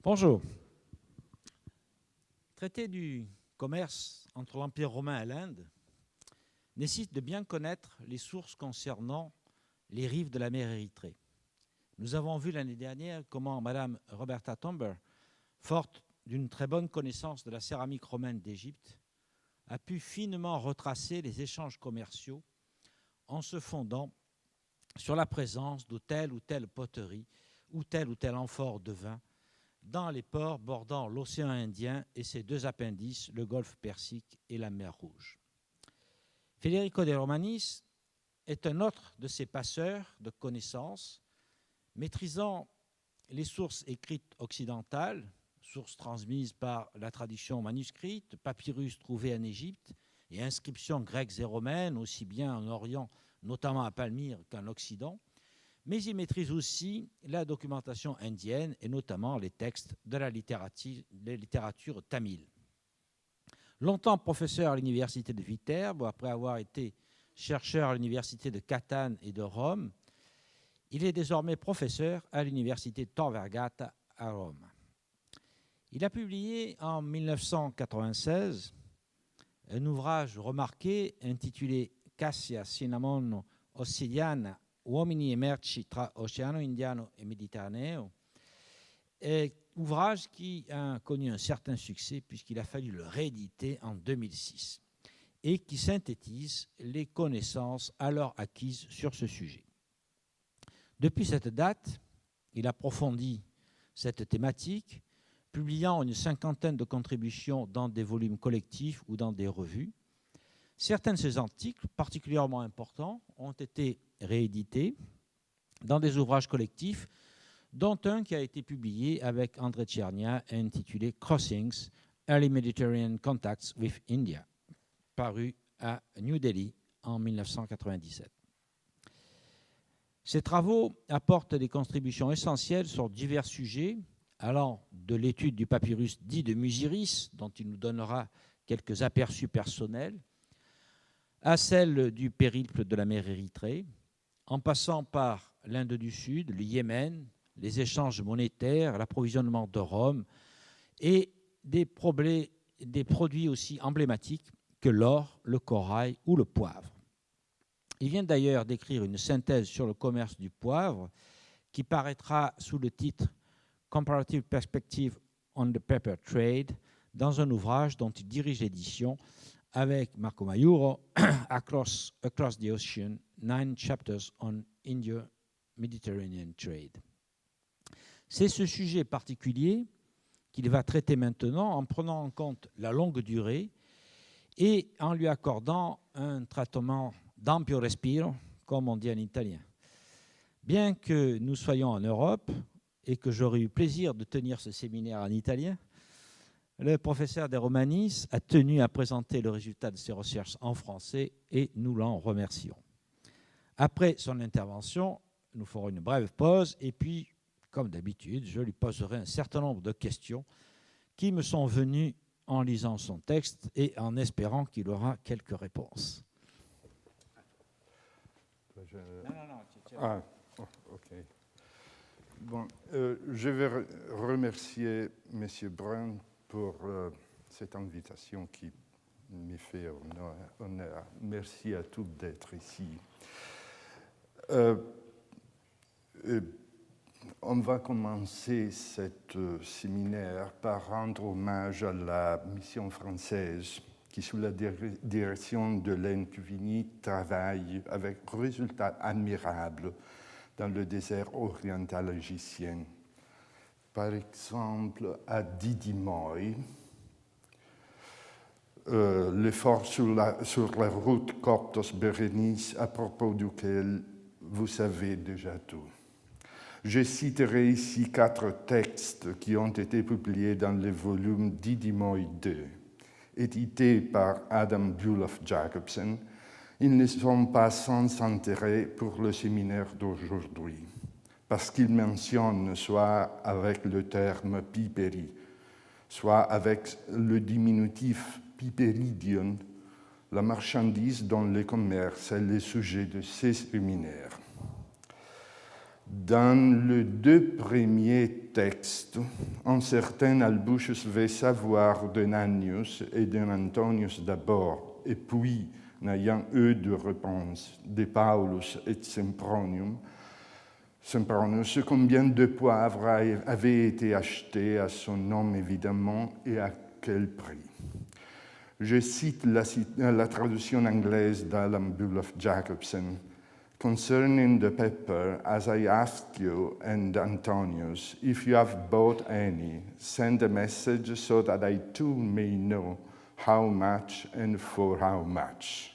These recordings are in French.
Bonjour. Traité du commerce entre l'Empire romain et l'Inde nécessite de bien connaître les sources concernant les rives de la mer Érythrée. Nous avons vu l'année dernière comment Madame Roberta Tomber, forte d'une très bonne connaissance de la céramique romaine d'Égypte, a pu finement retracer les échanges commerciaux en se fondant sur la présence de telle ou telle poterie ou tel amphore de vin dans les ports bordant l'océan Indien et ses deux appendices, le golfe Persique et la mer Rouge. Federico de Romanis est un autre de ces passeurs de connaissances, maîtrisant les sources écrites occidentales, sources transmises par la tradition manuscrite, papyrus trouvés en Égypte et inscriptions grecques et romaines, aussi bien en Orient, notamment à Palmyre, qu'en Occident, mais il maîtrise aussi la documentation indienne et notamment les textes de la littérature tamile. Longtemps professeur à l'université de Viterbo, après avoir été chercheur à l'université de Catane et de Rome, il est désormais professeur à l'université Tor Vergata à Rome. Il a publié en 1996 un ouvrage remarqué intitulé Cassia Cinnamon Ossidiana, Uomini e merci tra Oceano Indiano e Mediterraneo, ouvrage qui a connu un certain succès puisqu'il a fallu le rééditer en 2006 et qui synthétise les connaissances alors acquises sur ce sujet. Depuis cette date, il approfondit cette thématique, publiant une cinquantaine de contributions dans des volumes collectifs ou dans des revues. Certains de ces articles, particulièrement importants, ont été réédités dans des ouvrages collectifs, dont un qui a été publié avec André Tchernia intitulé Crossings, Early Mediterranean Contacts with India, paru à New Delhi en 1997. Ces travaux apportent des contributions essentielles sur divers sujets, allant de l'étude du papyrus dit de Musiris, dont il nous donnera quelques aperçus personnels, à celle du périple de la mer Érythrée, en passant par l'Inde du Sud, le Yémen, les échanges monétaires, l'approvisionnement de Rome et des produits aussi emblématiques que l'or, le corail ou le poivre. Il vient d'ailleurs d'écrire une synthèse sur le commerce du poivre qui paraîtra sous le titre Comparative Perspective on the Pepper Trade dans un ouvrage dont il dirige l'édition avec Marco Maiuro, Across the Ocean, 9 Chapters on Indo-Mediterranean Trade. C'est ce sujet particulier qu'il va traiter maintenant en prenant en compte la longue durée et en lui accordant un traitement d'ampio respiro, comme on dit en italien. Bien que nous soyons en Europe et que j'aurais eu plaisir de tenir ce séminaire en italien, le professeur de Romanis a tenu à présenter le résultat de ses recherches en français et nous l'en remercions. Après son intervention, nous ferons une brève pause et puis, comme d'habitude, je lui poserai un certain nombre de questions qui me sont venues en lisant son texte et en espérant qu'il aura quelques réponses. Ah, ok. Bon, je vais remercier M. Brun pour cette invitation qui me fait honneur. Merci à tous d'être ici. On va commencer cet séminaire par rendre hommage à la mission française qui, sous la direction de Laine Cuvigny, travaille avec résultats admirables dans le désert oriental égyptien. Par exemple, à Didimoy, l'effort sur la route Coptos-Bérénice, à propos duquel vous savez déjà tout. Je citerai ici 4 textes qui ont été publiés dans le volume Didimoy 2, édité par Adam Bulof Jacobsen. Ils ne sont pas sans intérêt pour le séminaire d'aujourd'hui, parce qu'ils mentionnent soit avec le terme piperi, soit avec le diminutif piperidion, la marchandise dont le commerce est le sujet de ces séminaires. Dans les deux premiers textes, un certain Albuchus veut savoir de Nannius et de Antonius d'abord, et puis, n'ayant eu de réponse de Paulus et Sempronius, combien de poivre avait été acheté à son nom évidemment et à quel prix. Je cite la traduction anglaise d'Alan Bullough Jacobson. Concerning the pepper, as I asked you and Antonius, if you have bought any, send a message so that I too may know how much and for how much.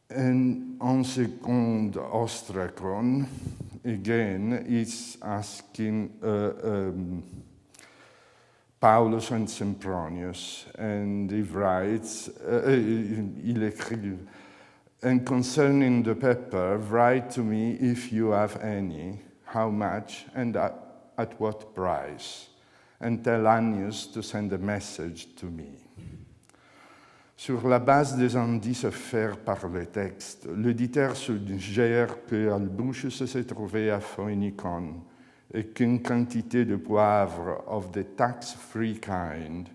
And on second Ostracon, again, is asking Paulus and Sempronius, and he writes, il écrit, and concerning the pepper, write to me if you have any, how much, and at what price, and tell Annius to send a message to me. Sur la base des indices offerts par le texte, l'éditeur suggère que Albuchus se trouvait à Phoenikon et qu'une quantité de poivre of the tax-free kind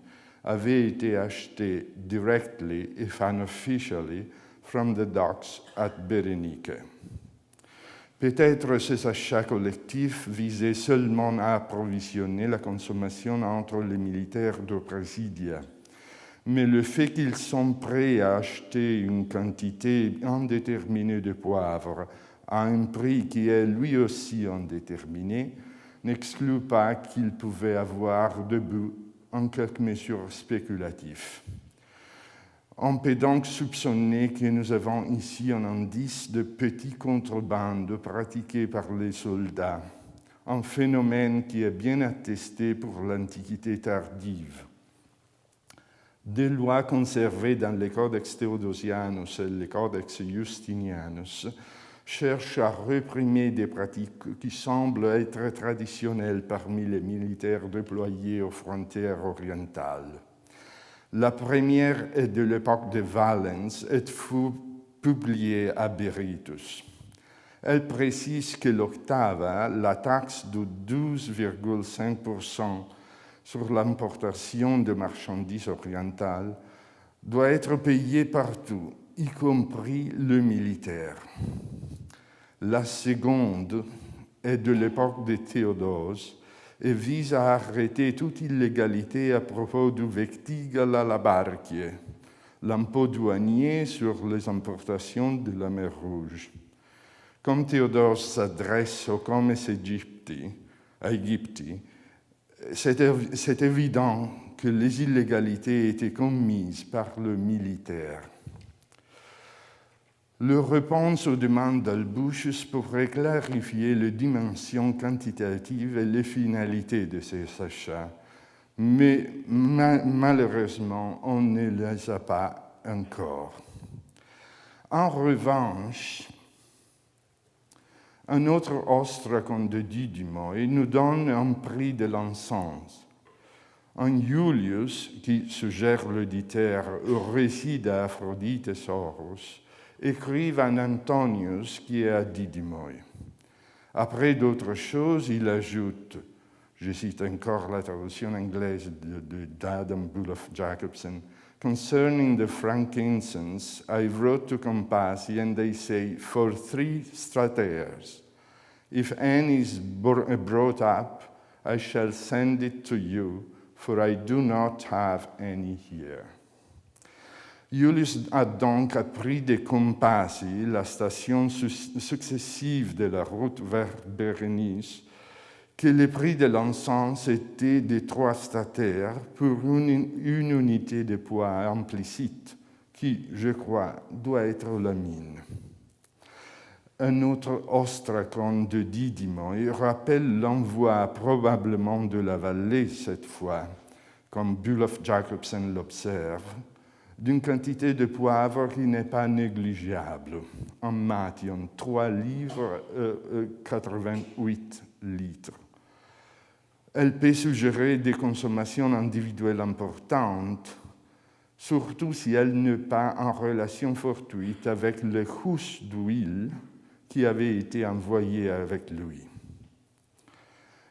avait été achetée directly, if unofficially, from the docks at Berenike. Peut-être ces achats collectifs visaient seulement à approvisionner la consommation entre les militaires de Presidia, mais le fait qu'ils sont prêts à acheter une quantité indéterminée de poivre à un prix qui est lui aussi indéterminé n'exclut pas qu'ils pouvaient avoir de but en quelque mesure spéculatif. On peut donc soupçonner que nous avons ici un indice de petit contrebande pratiqué par les soldats, un phénomène qui est bien attesté pour l'Antiquité tardive. Des lois conservées dans le Codex Theodosianus et le Codex Justinianus cherchent à réprimer des pratiques qui semblent être traditionnelles parmi les militaires déployés aux frontières orientales. La première est de l'époque de Valens et fut publiée à Berytus. Elle précise que l'octava, la taxe de 12,5% sur l'importation de marchandises orientales, doit être payée partout, y compris le militaire. La seconde est de l'époque de Théodose et vise à arrêter toute illégalité à propos du vectigal alla barchie, l'impôt douanier sur les importations de la mer Rouge. Comme Théodose s'adresse aux comes Aegypti, c'est évident que les illégalités étaient commises par le militaire. Le réponse aux demandes d'Albuchus pourrait clarifier les dimensions quantitatives et les finalités de ces achats, mais malheureusement, on ne les a pas encore. En revanche, un autre ostracon de Didymo nous donne un prix de l'encens. Un Iulius, qui suggère l'éditeur au récit d'Aphrodite et Soros, écrive à Antonius qui est à Didymo. Après d'autres choses, il ajoute, je cite encore la traduction anglaise d'Adam Bullough Jacobson, concerning the frankincense, I wrote to Compassi, and they say, for 3 strateers. If any is brought up, I shall send it to you, for I do not have any here. Iulius a donc appris de Compassi, la station successive de la route vers Bérénice, que le prix de l'encens était de 3 statères pour une unité de poids implicite, qui, je crois, doit être la mine. Un autre ostracon de Didymo rappelle l'envoi probablement de la vallée cette fois, comme Bullough Jacobson l'observe, d'une quantité de poivre qui n'est pas négligeable, en Mathion, 3 livres 88 litres. Elle peut suggérer des consommations individuelles importantes, surtout si elle n'est pas en relation fortuite avec les housses d'huile qui avaient été envoyés avec lui.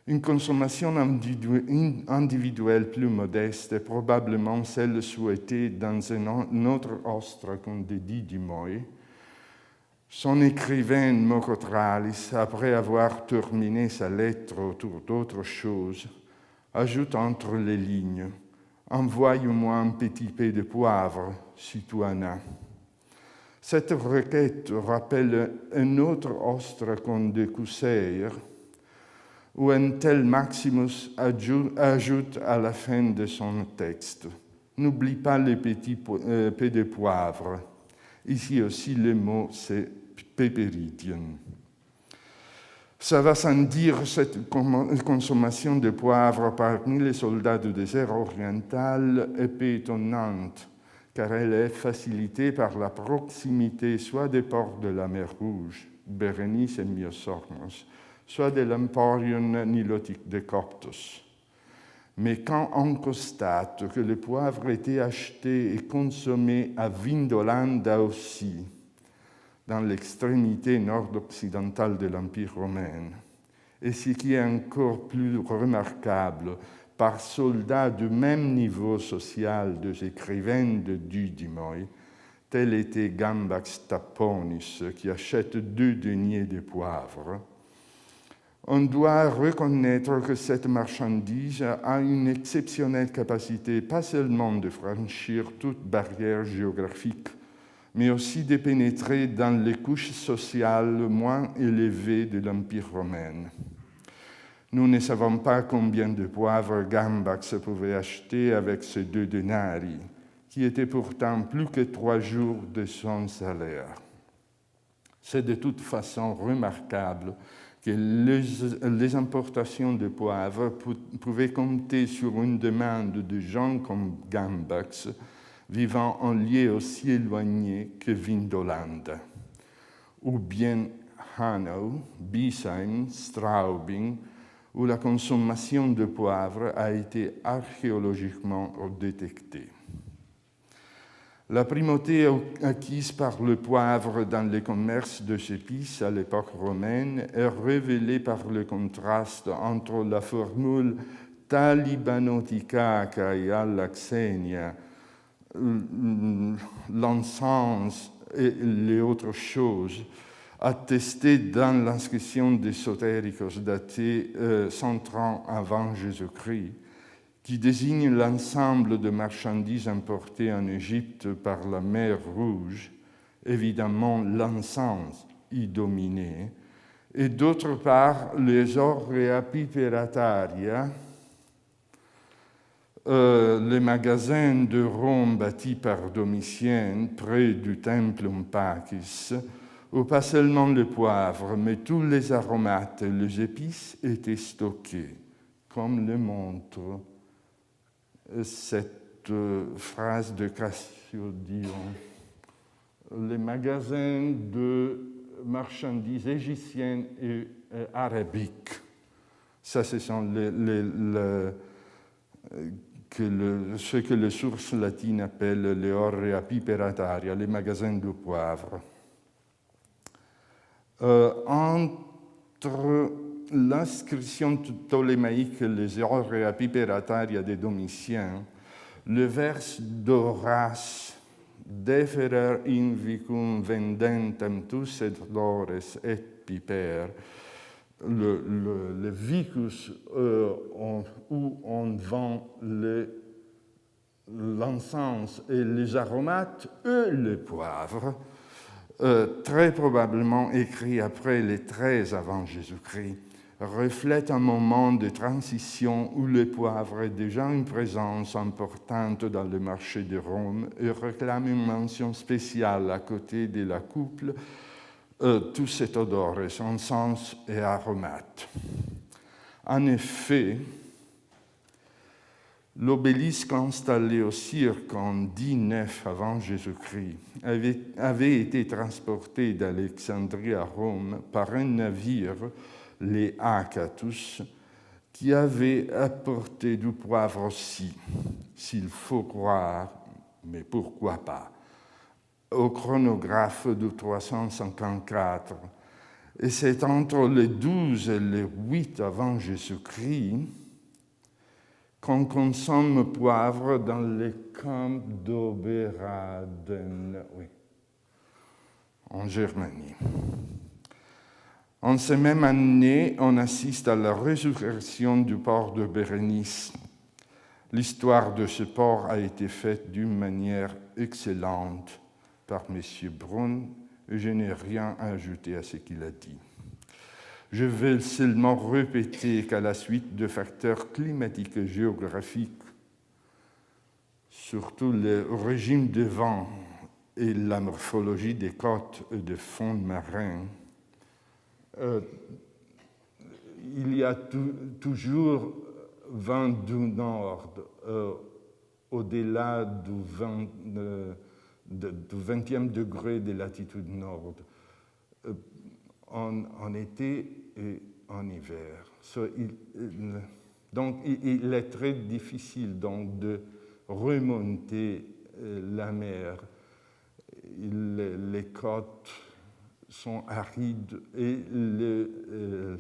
Une consommation individuelle plus modeste est probablement celle souhaitée dans un autre ostre qu'on dédie Dimoy. Son écrivain Mokotralis, après avoir terminé sa lettre autour d'autres choses, ajoute entre les lignes « Envoie-moi un petit peu de poivre, si tu en as ». Cette requête rappelle un autre ostre qu'on de Cousseir, où un tel Maximus ajoute à la fin de son texte « N'oublie pas les petits peu de poivre ». Ici aussi, le mot, c'est « pépéridien ». Ça va sans dire, cette consommation de poivre parmi les soldats du désert oriental est peu étonnante, car elle est facilitée par la proximité soit des ports de la mer Rouge, Bérénice et Myosormos, soit de l'Emporion nilotique de Coptos. Mais quand on constate que le poivre était acheté et consommé à Vindolanda aussi, dans l'extrémité nord-occidentale de l'Empire romain, et ce qui est encore plus remarquable, par soldats du même niveau social des écrivains de Dudimoy, tel était Gambax Taponis, qui achète 2 deniers de poivre. On doit reconnaître que cette marchandise a une exceptionnelle capacité, pas seulement de franchir toute barrière géographique, mais aussi de pénétrer dans les couches sociales moins élevées de l'Empire romain. Nous ne savons pas combien de poivre Gambax pouvait acheter avec ces 2 denarii, qui étaient pourtant plus que 3 jours de son salaire. C'est de toute façon remarquable que les importations de poivre pouvaient compter sur une demande de gens comme Gambax, vivant en lieu aussi éloigné que Vindolanda, ou bien Hanau, Biesheim, Straubing, où la consommation de poivre a été archéologiquement détectée. La primauté acquise par le poivre dans les commerces de épices à l'époque romaine est révélée par le contraste entre la formule talibanotica et alla xenia, l'encens et les autres choses, attestées dans l'inscription d'Esotéricos datée 100 ans avant Jésus-Christ, qui désigne l'ensemble de marchandises importées en Égypte par la mer Rouge, évidemment l'encens y dominait, et d'autre part les aurea piperataria, les magasins de Rome bâtis par Domitien près du Templum Pacis, où pas seulement le poivre, mais tous les aromates et les épices étaient stockés, comme le montre cette phrase de Cassiodion. Les magasins de marchandises égyptiennes et arabiques, ça ce sont ce que les sources latines appellent les aurea piperataria, les magasins de poivre. Entre l'inscription ptolémaïque et les aurea piperataria de Domitien, le vers d'Horace deferer invicum vendentem tus et lores et piper, le vicus où on vend l'encens et les aromates et le poivre, très probablement écrit après les 13 avant Jésus-Christ, reflète un moment de transition où le poivre est déjà une présence importante dans le marché de Rome et réclame une mention spéciale à côté de la couple, tous ces odeurs, encens et aromates. En effet, l'obélisque installé au Cirque en 19 avant Jésus-Christ avait été transporté d'Alexandrie à Rome par un navire, les Acatus, qui avait apporté du poivre aussi, s'il faut croire, mais pourquoi pas, au chronographe de 354, Et c'est entre le 12 et le 8 avant Jésus-Christ qu'on consomme poivre dans les camps d'Oberaden, oui, en Germanie. En cette même année, on assiste à la résurrection du port de Bérénice. L'histoire de ce port a été faite d'une manière excellente par M. Brun, et je n'ai rien à ajouter à ce qu'il a dit. Je vais seulement répéter qu'à la suite de facteurs climatiques et géographiques, surtout le régime de vent et la morphologie des côtes et des fonds marins, il y a toujours vent du nord au-delà du 20e degré de latitude nord en été et en hiver. Donc il est très difficile donc, de remonter la mer. Les côtes sont arides et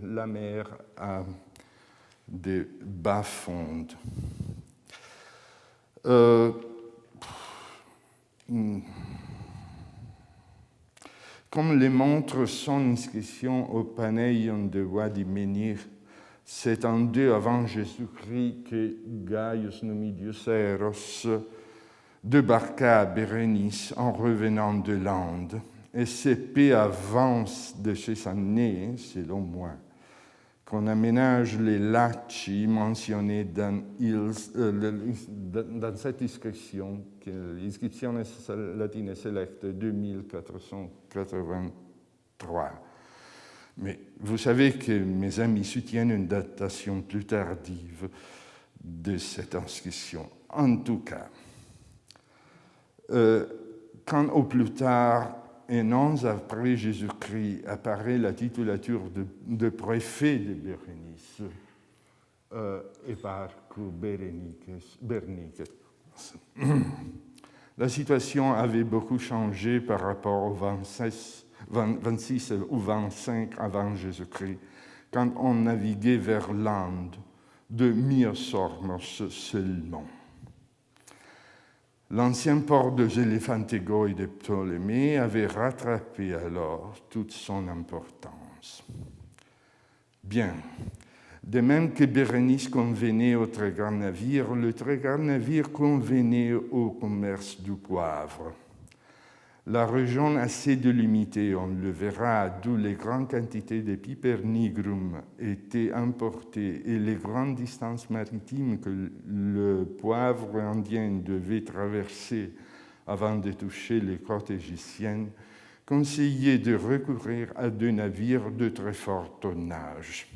la mer a des bas-fonds. Comme le montre son inscription au Paneion de Wadi Menir, c'est en 2 avant Jésus-Christ que Gaius Numidius Eros débarqua à Bérénice en revenant de l'Inde. Et c'est peu avant de ces années, selon moi, qu'on aménage les laci mentionnés dans cette inscription, l'inscription latine selecte 2483. Mais vous savez que mes amis soutiennent une datation plus tardive de cette inscription. En tout cas, quand au plus tard, un an après Jésus-Christ, apparaît la titulature de préfet de Bérénice, Eparque Bernice. La situation avait beaucoup changé par rapport au 26 ou 25 avant Jésus-Christ, quand on naviguait vers l'Inde de Myosormos seulement. L'ancien port de Zéléphantégo et de Ptolémée avait rattrapé alors toute son importance. Bien, de même que Bérénice convenait aux très grands navires, le très grand navire convenait au commerce du poivre. La région assez délimitée, on le verra, d'où les grandes quantités de Piper nigrum étaient importées et les grandes distances maritimes que le poivre indien devait traverser avant de toucher les côtes égyptiennes, conseillaient de recourir à des navires de très fort tonnage.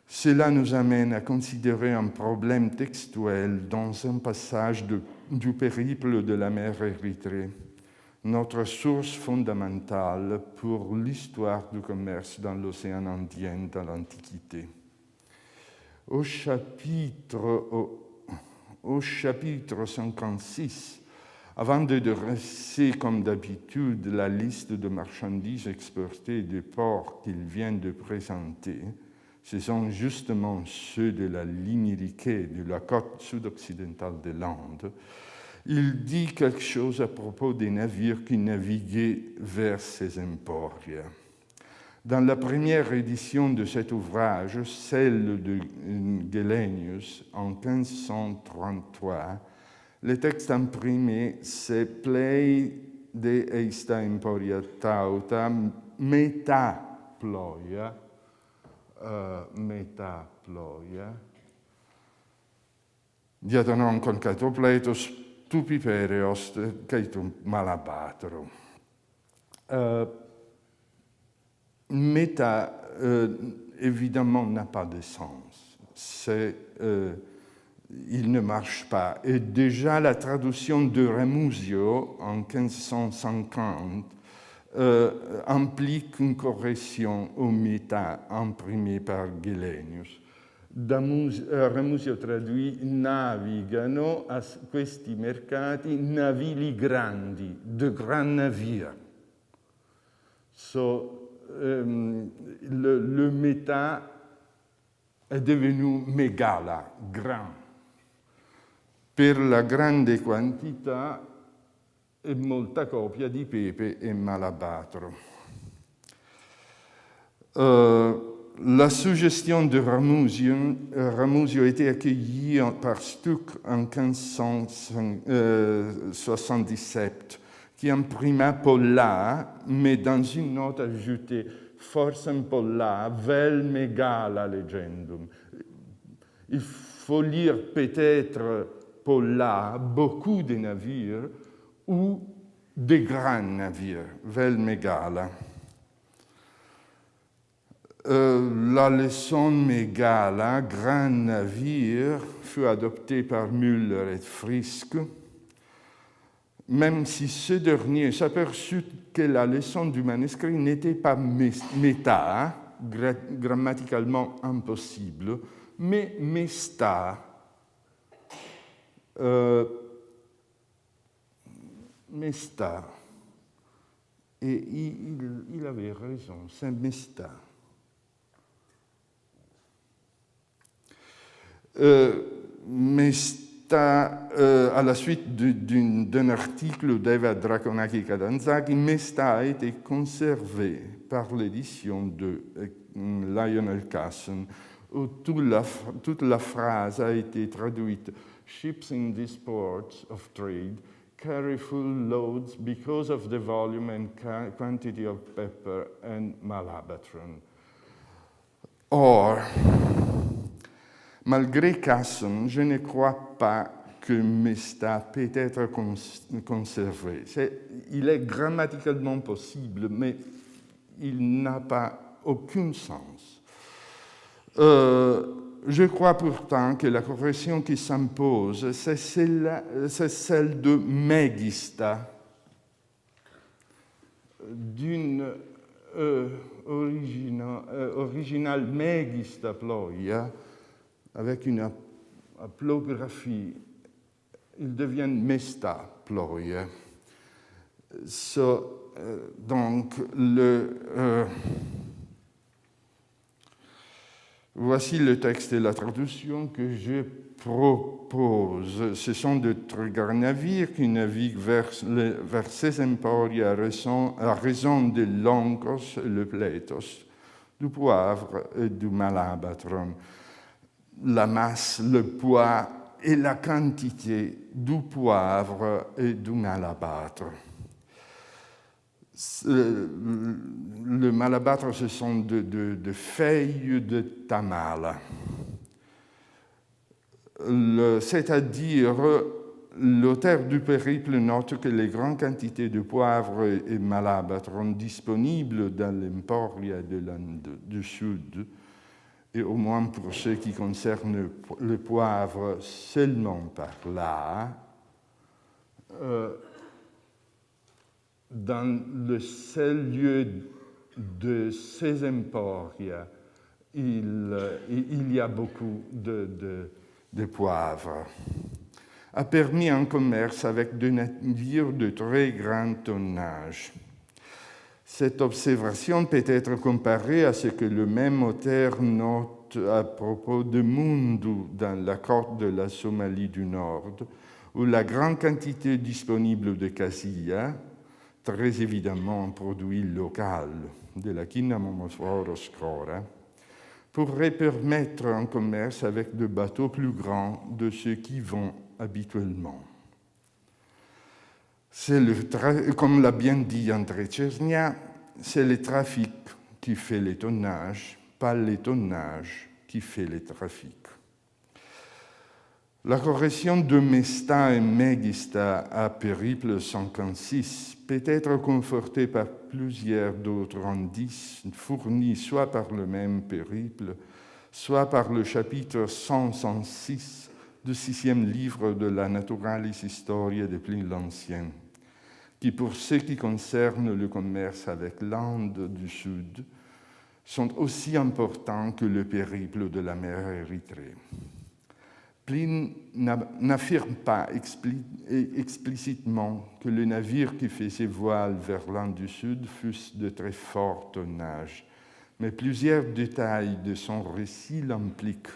Cela nous amène à considérer un problème textuel dans un passage du périple de la mer Érythrée, notre source fondamentale pour l'histoire du commerce dans l'océan Indien dans l'Antiquité. Au chapitre 56, avant de dresser comme d'habitude la liste de marchandises exportées des ports qu'il vient de présenter, ce sont justement ceux de la ligne Iliquée, de la côte sud-occidentale de l'Inde. Il dit quelque chose à propos des navires qui naviguaient vers ces emporia. Dans la première édition de cet ouvrage, celle de Galenius, en 1533, le texte imprimé, c'est Plei de eista emporia tauta metaploia, diatonon concatopletos tupipereos caitum malabatero. Méta, évidemment, n'a pas de sens. Il ne marche pas. Et déjà, la traduction de Ramusio en 1550 implique une correction au méta imprimé par Galenius. Ramusio traduit navigano a questi mercati navili grandi, de grands navires. So, le méta è devenu megala, grand. Per la grande quantità e molta copia di pepe e malabatro. La suggestion de Ramusio était accueillie par Stuck en 1577, qui imprima Polla, mais dans une note ajoutée Forcem Polla, vel megala legendum. Il faut lire peut-être Polla, beaucoup de navires, ou des grands navires, vel megala. La leçon megala, grand navire, fut adoptée par Müller et Frisch, même si ce dernier s'aperçut que la leçon du manuscrit n'était pas méta, grammaticalement impossible, mais mesta. Mesta. Et il avait raison, c'est mesta. Mesta, à la suite d'un article d'Eva Draconaki-Cadanzaki, Mesta a été conservé par l'édition de Lionel Casson, où toute la phrase a été traduite « Ships in these ports of trade carry full loads because of the volume and quantity of pepper and malabatron. » Or, malgré Casson, je ne crois pas que Mesta peut être conservé. Il est grammaticalement possible, mais il n'a pas aucun sens. Je crois pourtant que la correction qui s'impose, c'est celle de Megista, d'une originale Megista ploia, avec une aplographie, ils deviennent Mesta ploia. Donc, voici le texte et la traduction que je propose. Ce sont de très grands navires qui naviguent vers ces emporia à raison de l'oncos et le plétos, du poivre et du malabatron. La masse, le poids et la quantité du poivre et du malabatre. Le malabatre, ce sont de feuilles de tamala. C'est-à-dire, l'auteur du périple note que les grandes quantités de poivre et malabatron disponibles dans l'emporia de l'Inde du Sud, et au moins pour ce qui concerne le poivre seulement par là, dans le seul lieu de ces emporia, il y a beaucoup de poivre, a permis un commerce avec des navires de très grand tonnage. Cette observation peut être comparée à ce que le même auteur note à propos de Mundu dans la côte de la Somalie du Nord, où la grande quantité disponible de cassia, très évidemment un produit local de la Cinnamomophorus scora, pourrait permettre un commerce avec des bateaux plus grands de ceux qui vont habituellement. Comme l'a bien dit André Tchernia, c'est le trafic qui fait les tonnages, pas les tonnages qui fait les trafics. La correction de Mesta et Megista à Périple 56 peut être confortée par plusieurs d'autres indices fournis soit par le même Périple, soit par le chapitre 106 du 6e livre de la Naturalis Historia de Pline l'Ancien, qui, pour ce qui concerne le commerce avec l'Inde du Sud, sont aussi importants que le périple de la mer Érythrée. Pline n'affirme pas explicitement que le navire qui faisait voile vers l'Inde du Sud fût de très fort tonnage, mais plusieurs détails de son récit l'impliquent.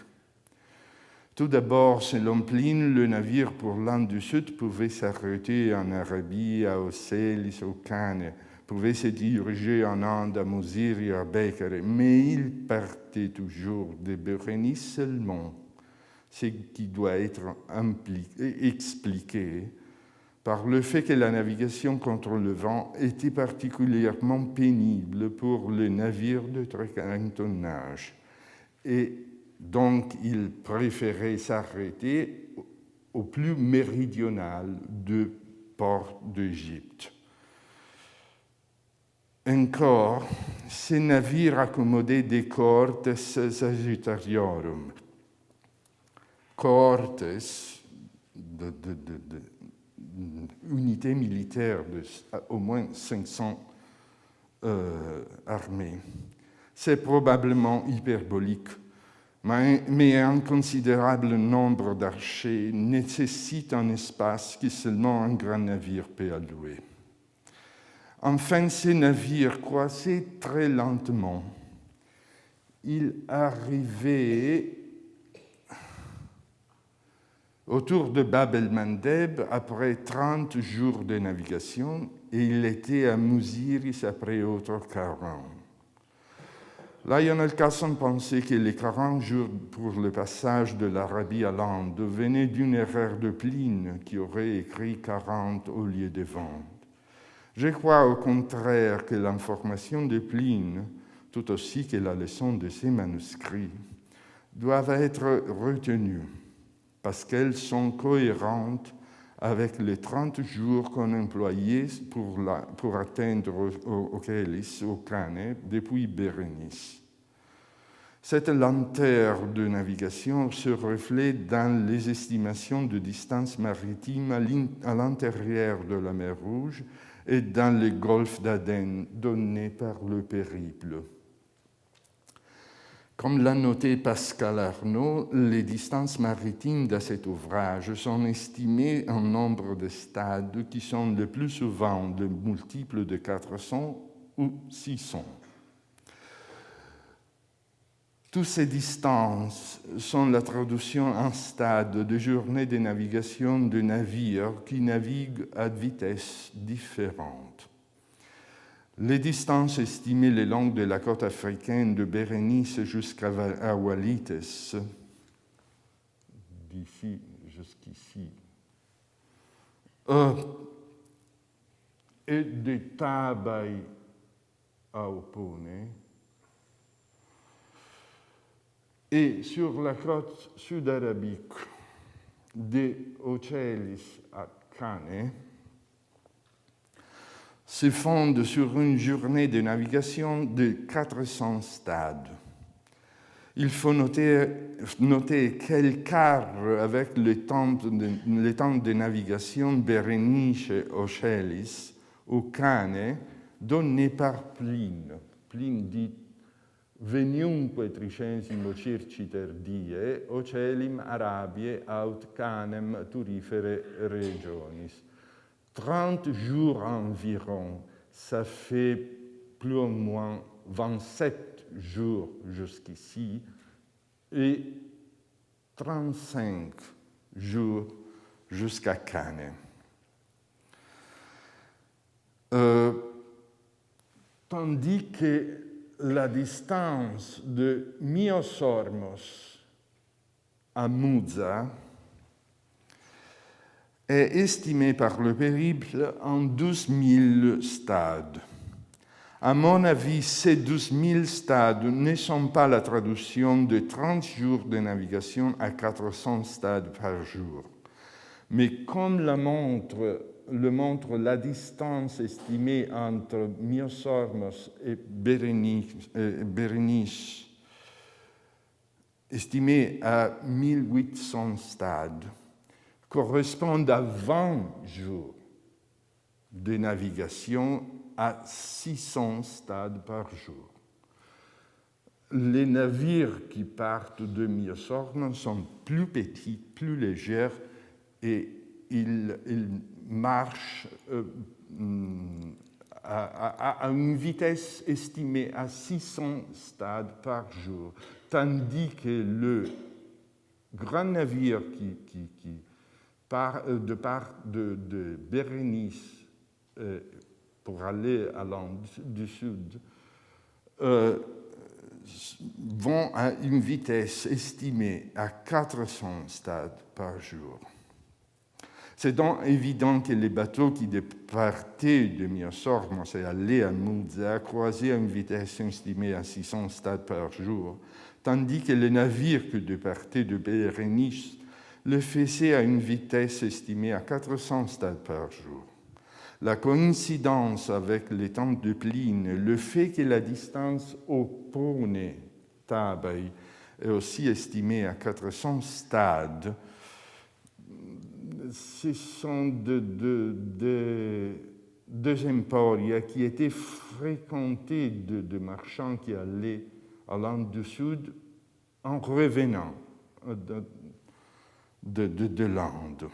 Tout d'abord, selon Pline, le navire pour l'Inde du Sud pouvait s'arrêter en Arabie, à Océlis, au Cane, pouvait se diriger en Inde, à Mosiri, à Bekere, mais il partait toujours de Bérénice seulement, ce qui doit être expliqué par le fait que la navigation contre le vent était particulièrement pénible pour les navires de très grand tonnage. Et donc, il préférait s'arrêter au plus méridional des ports d'Égypte. Encore, ces navires accommodaient des cohortes Sagittariorum. Cohortes, unités militaires de au moins 500 armées. C'est probablement hyperbolique, mais un considérable nombre d'archers nécessite un espace que seulement un grand navire peut allouer. Enfin, ces navires croissaient très lentement. Ils arrivaient autour de Bab el-Mandeb après 30 jours de navigation et il était à Mousiris après autres 40. Lion el-Qassam pensait que les 40 jours pour le passage de l'Arabie à l'Inde venaient d'une erreur de Pline qui aurait écrit 40 au lieu de 20. Je crois au contraire que l'information de Pline, tout aussi que la leçon de ses manuscrits, doivent être retenues parce qu'elles sont cohérentes avec les 30 jours qu'on employait pour atteindre Océlis, au Cane, depuis Bérénice. Cette lenteur de navigation se reflète dans les estimations de distance maritime à l'intérieur de la mer Rouge et dans le golfe d'Aden données par le périple. Comme l'a noté Pascal Arnaud, les distances maritimes de cet ouvrage sont estimées en nombre de stades qui sont le plus souvent de multiples de 400 ou 600. Toutes ces distances sont la traduction en stade de journées de navigation de navires qui naviguent à vitesses différentes. Les distances estimées le long de la côte africaine de Bérénice jusqu'à Walites, d'ici jusqu'ici, et de Tabai à Opone, et sur la côte sud-arabique de Océlis à Cane, se fonde sur une journée de navigation de 400 stades. Il faut noter quel quart avec le temps de navigation Bérénice-Océlis au Cane donné par Pline. Pline dit Veniumque tricesimo circiter die, ocelim Arabiae aut canem turifere regionis. 30 jours environ, ça fait plus ou moins 27 jours jusqu'ici et 35 jours jusqu'à Cane. Tandis que la distance de Myosormos à Muza est estimée par le périple en 12 000 stades. À mon avis, ces 12 000 stades ne sont pas la traduction de 30 jours de navigation à 400 stades par jour. Mais comme le montre la distance estimée entre Myosormos et Bérénice, estimée à 1800 stades, correspondent à 20 jours de navigation à 600 stades par jour. les navires qui partent de Mysoreum sont plus petits, plus légers, et ils marchent à une vitesse estimée à 600 stades par jour, tandis que le grand navire qui part de Bérénice pour aller à l'Inde du Sud vont à une vitesse estimée à 400 stades par jour. C'est donc évident que les bateaux qui partaient de Mysoreum et allaient à Mouza croisaient à une vitesse estimée à 600 stades par jour, tandis que les navires qui partaient de Bérénice le faisaient à une vitesse estimée à 400 stades par jour. La coïncidence avec les temps de Pline, le fait que la distance au pôle Tabai est aussi estimée à 400 stades, ce sont deux emporia qui étaient fréquentés de marchands qui allaient à l'Inde du Sud en revenant de l'Inde.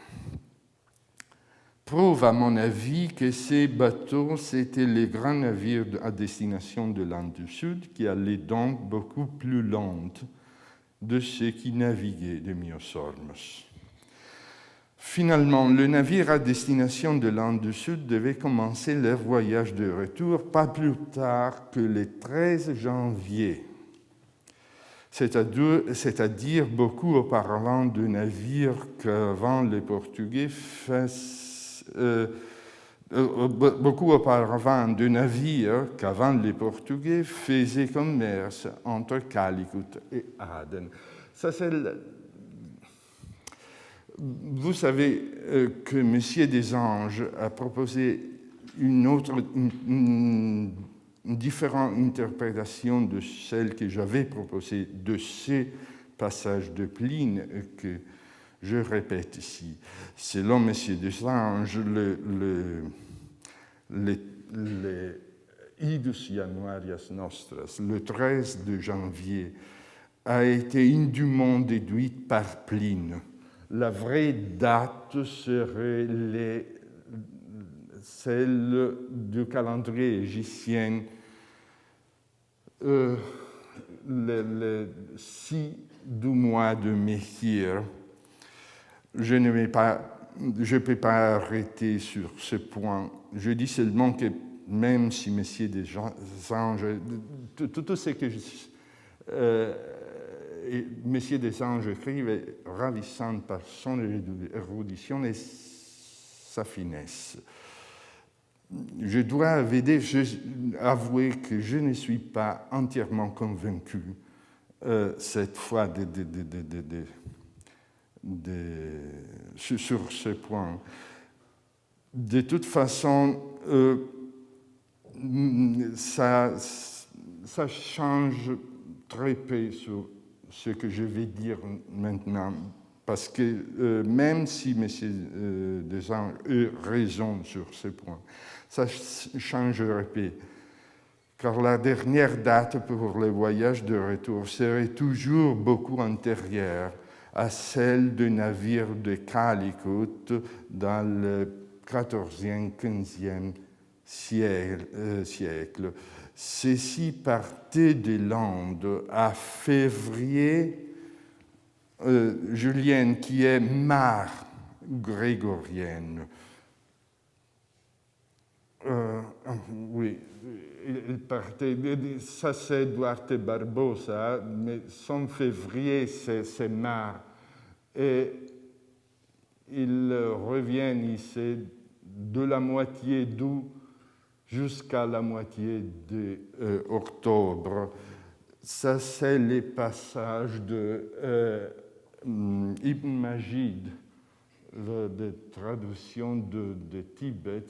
Prouve, à mon avis, que ces bateaux, c'étaient les grands navires à destination de l'Inde du Sud, qui allaient donc beaucoup plus lentes de ceux qui naviguaient de Mysoreum. Finalement, le navire à destination de l'Inde du Sud devait commencer leur voyage de retour pas plus tard que le 13 janvier, c'est-à-dire beaucoup auparavant du navire qu'avant les Portugais faisaient commerce entre Calicut et Aden. Ça, c'est Vous savez que M. Desanges a proposé une différente interprétation de celle que j'avais proposée de ces passages de Pline que je répète ici. Selon M. Desanges, les Idus Januarias Nostras, le 13 de janvier, a été indûment déduite par Pline. La vraie date serait celle du calendrier égyptien, le 6 du mois de Mechir. Je ne peux pas arrêter sur ce point. Je dis seulement que même si Messier des Anges, tout ce que Messier des Anges écrive est ravissant par son érudition et sa finesse. Je dois avouer que je ne suis pas entièrement convaincu cette fois sur ce point. De toute façon, ça change très peu sur ce que je vais dire maintenant, parce que même si M. Desanges a raison sur ce point, ça changerait peu, car la dernière date pour le voyage de retour serait toujours beaucoup antérieure à celle du navire de Calicut dans le 14e, 15e siècle. Ceci partait de l'Inde à février. Julienne, qui est mare grégorienne. Oui, il partait. Ça, c'est Duarte Barbosa, mais son février, c'est mare. Et il revient ici de la moitié d'août jusqu'à la moitié d'octobre. Ça, c'est les passages de Ibn Majid, de traduction de Tibet.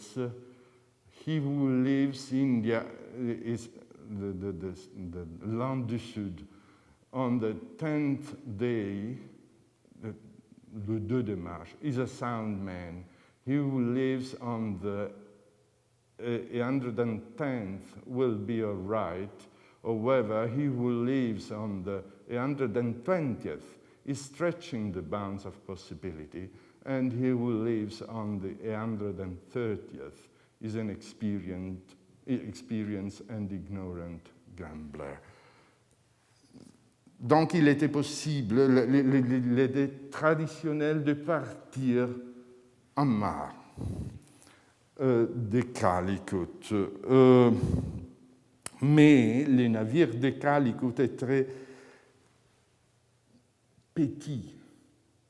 He who lives in India is the land du Sud. On the 10th day, le 2 de mars, is a sound man. He who lives on the 110th will be all right. However, he who lives on the 120th is stretching the bounds of possibility, and he who lives on the 130th is an experienced and ignorant gambler. Donc il était possible, il était traditionnel de partir en mar de Calicut. Mais les navires de Calicut étaient très petits,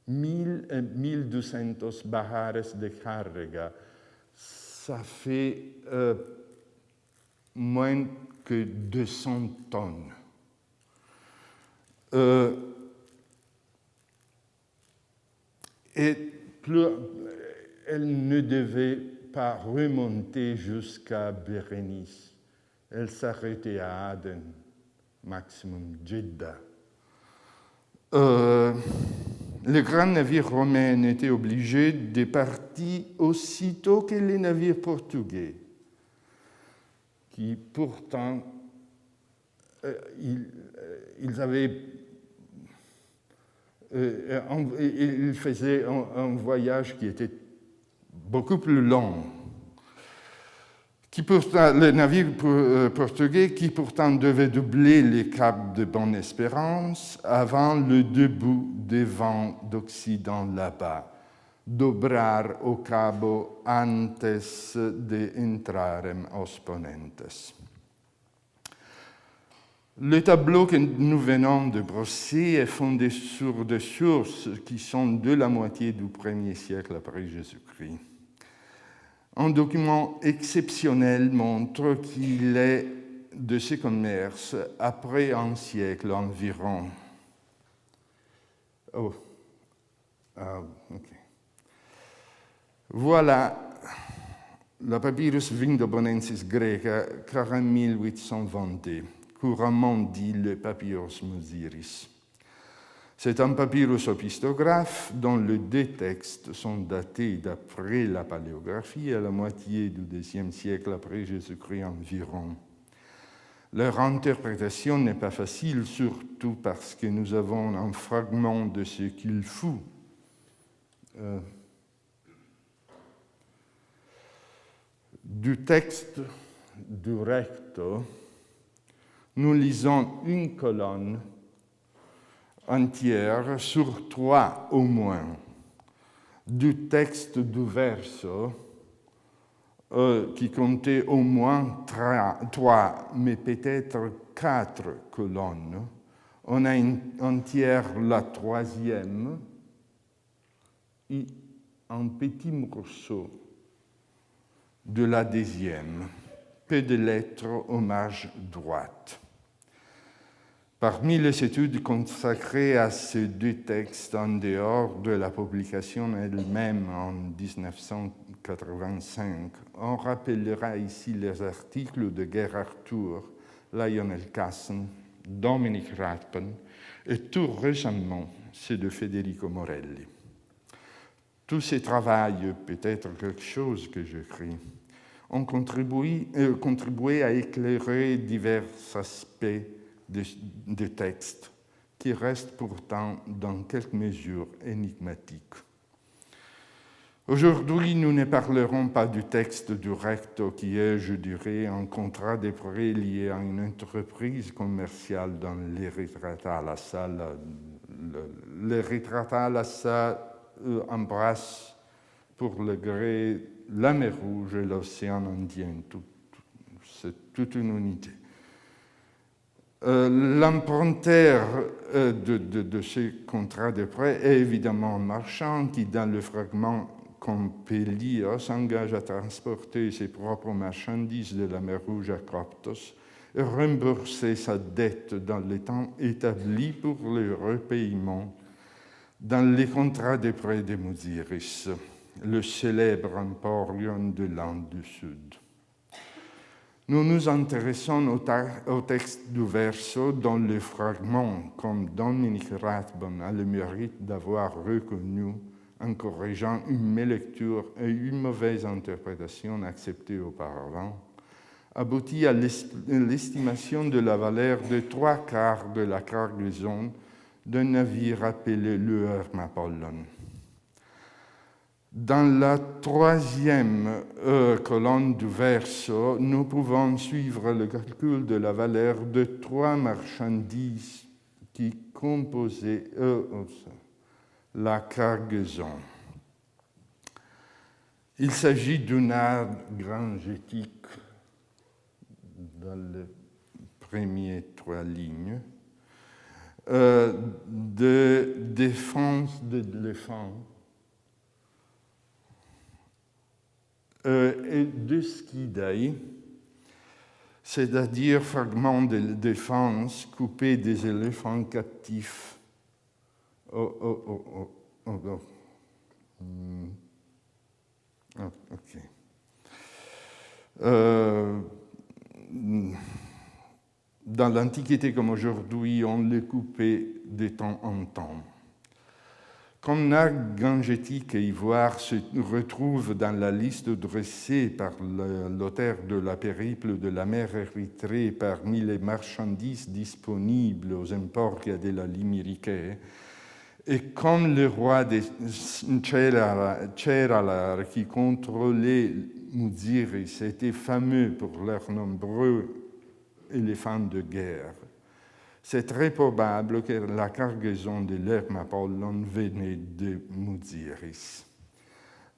1000 et 1200 barrares de carga. Ça fait moins que 200 tonnes. Et plus, elle ne devait pas remonter jusqu'à Bérénice. Elle s'arrêtait à Aden, maximum Jeddah. Les grands navires romains étaient obligés de partir aussitôt que les navires portugais, qui pourtant, ils faisaient un voyage qui était beaucoup plus long. Les navires portugais qui pourtant devaient doubler les caps de Bonne-Espérance avant le début des vents d'Occident là-bas, dobrar o cabo antes de entrarem os ponentes. Le tableau que nous venons de brosser est fondé sur des sources qui sont de la moitié du 1er siècle après Jésus-Christ. Un document exceptionnel montre qu'il est de ce commerce après un siècle environ. Voilà la Papyrus Vindobonensis Greca, 1822, couramment dit le Papyrus Mosiris. C'est un papyrus opistographe dont les deux textes sont datés d'après la paléographie à la moitié du IIe siècle après Jésus-Christ environ. Leur interprétation n'est pas facile, surtout parce que nous avons un fragment de ce qu'il fut. Du texte du recto, nous lisons une colonne entière sur 3 au moins. Du texte du verso, qui comptait au moins 3, mais peut-être 4 colonnes. On a entière la 3e et un petit morceau de la 2e, peu de lettres aux marges droites. Parmi les études consacrées à ces deux textes en dehors de la publication elle-même en 1985, on rappellera ici les articles de Gerhard Thur, Lionel Cassen, Dominic Rathbun et tout récemment ceux de Federico Morelli. Tous ces travaux, peut-être quelque chose que j'écris, ont contribué à éclairer divers aspects de textes qui restent pourtant dans quelque mesure énigmatiques. Aujourd'hui, nous ne parlerons pas du texte du recto qui est, je dirais, un contrat de prêt lié à une entreprise commerciale dans l'Erythrata Lhasa. L'Erythrata Lhasa embrasse pour le gré la mer Rouge et l'océan Indien. C'est toute une unité. L'emprunteur de ce contrat de prêt est évidemment un marchand qui, dans le fragment qu'on peut lire, s'engage à transporter ses propres marchandises de la mer Rouge à Coptos et rembourser sa dette dans les temps établis pour le repaiement dans les contrats de prêt de Mosiris, le célèbre emporium de l'Inde du Sud. Nous nous intéressons au texte du verso dont le fragment, comme Dominic Rathbun a le mérite d'avoir reconnu en corrigeant une mélecture et une mauvaise interprétation acceptée auparavant, aboutit à l'estimation de la valeur de 3/4 de la cargaison d'un navire appelé l'Eurm Apollon. Dans la troisième colonne du verso, nous pouvons suivre le calcul de la valeur de 3 marchandises qui composaient la cargaison. Il s'agit d'une art grangétique dans les premières 3 lignes, de défense de l'éléphant et de skidae, c'est-à-dire fragments de défense coupés des éléphants captifs. Ok. Dans l'Antiquité comme aujourd'hui, on les coupait de temps en temps. Comme art gangétique et ivoire se retrouvent dans la liste dressée par l'auteur de la périple de la mer Érythrée parmi les marchandises disponibles aux emporia de la Limericae, et comme le roi de Ceralar qui contrôlait Muziris était fameux pour leurs nombreux éléphants de guerre, c'est très probable que la cargaison de l'Eurm Apollon venait de Muziris.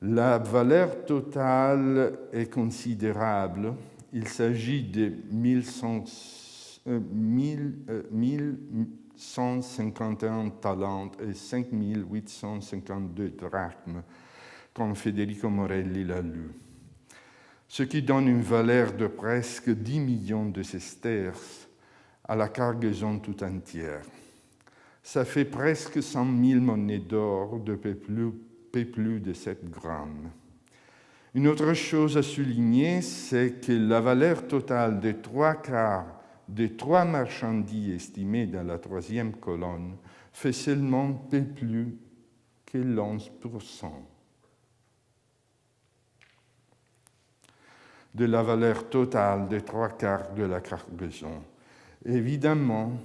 La valeur totale est considérable. Il s'agit de 1151 talents et 5852 drachmes, comme Federico Morelli l'a lu, ce qui donne une valeur de presque 10 millions de sesterces à la cargaison tout entière. Ça fait presque 100 000 monnaies d'or de plus de 7 grammes. Une autre chose à souligner, c'est que la valeur totale des 3/4 des 3 marchandises estimées dans la troisième colonne fait seulement peu plus que 11% de la valeur totale des 3/4 de la cargaison. Évidemment,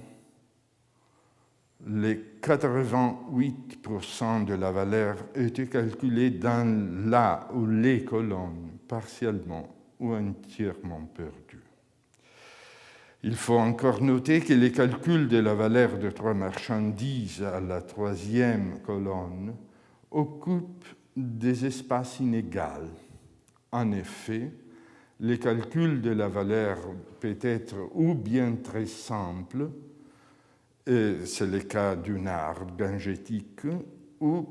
les 88% de la valeur étaient calculés dans la ou les colonnes partiellement ou entièrement perdues. Il faut encore noter que les calculs de la valeur de 3 marchandises à la troisième colonne occupent des espaces inégaux. En effet, les calculs de la valeur peut être ou bien très simples, et c'est le cas d'une art gangétique, ou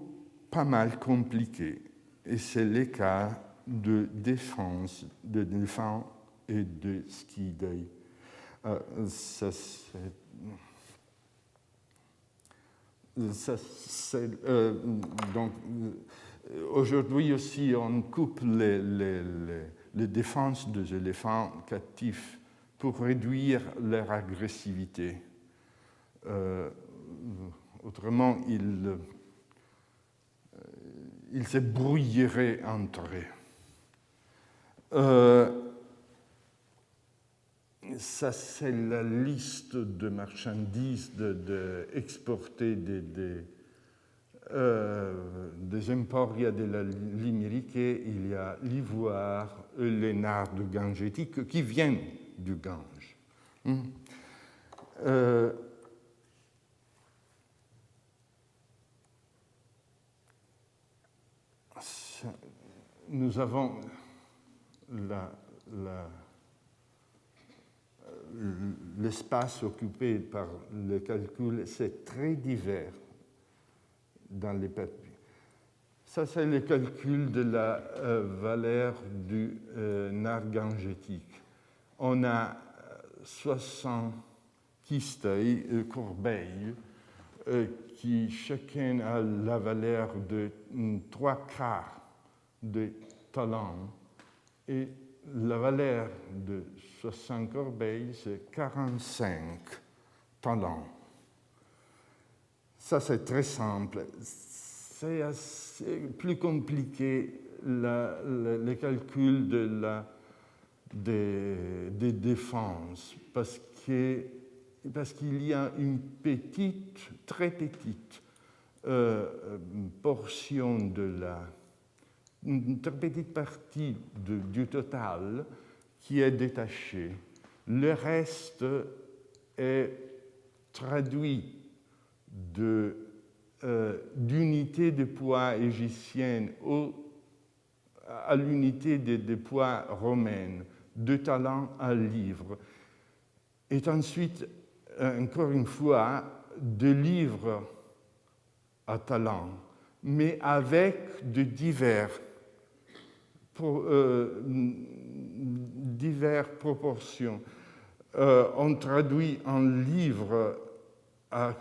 pas mal compliqué, et c'est le cas de défense de d'éléphants et de skidae. Donc, aujourd'hui aussi, on coupe les défenses des éléphants captifs pour réduire leur agressivité. Autrement, ils se brouilleraient entre eux. Ça, c'est la liste de marchandises exportées des emporia de la Limericae. Il y a l'ivoire et les nards gangétiques qui viennent du Gange. Nous avons l'espace occupé par le calcul, c'est très divers dans les papiers. Ça, c'est le calcul de la valeur du nard gangétique. On a 60 kistei, corbeilles, qui chacun a la valeur de 3/4 de talents, et la valeur de 60 corbeilles, c'est 45 talents. Ça, c'est très simple. C'est assez plus compliqué le calcul de la des défenses, parce qu'il y a une petite, très petite portion une très petite partie du total qui est détachée. Le reste est traduit d'unité de poids égyptienne à l'unité de poids romaine, de talent à livre, et ensuite, encore une fois, de livre à talent, mais avec de diverses proportions. On traduit en livre à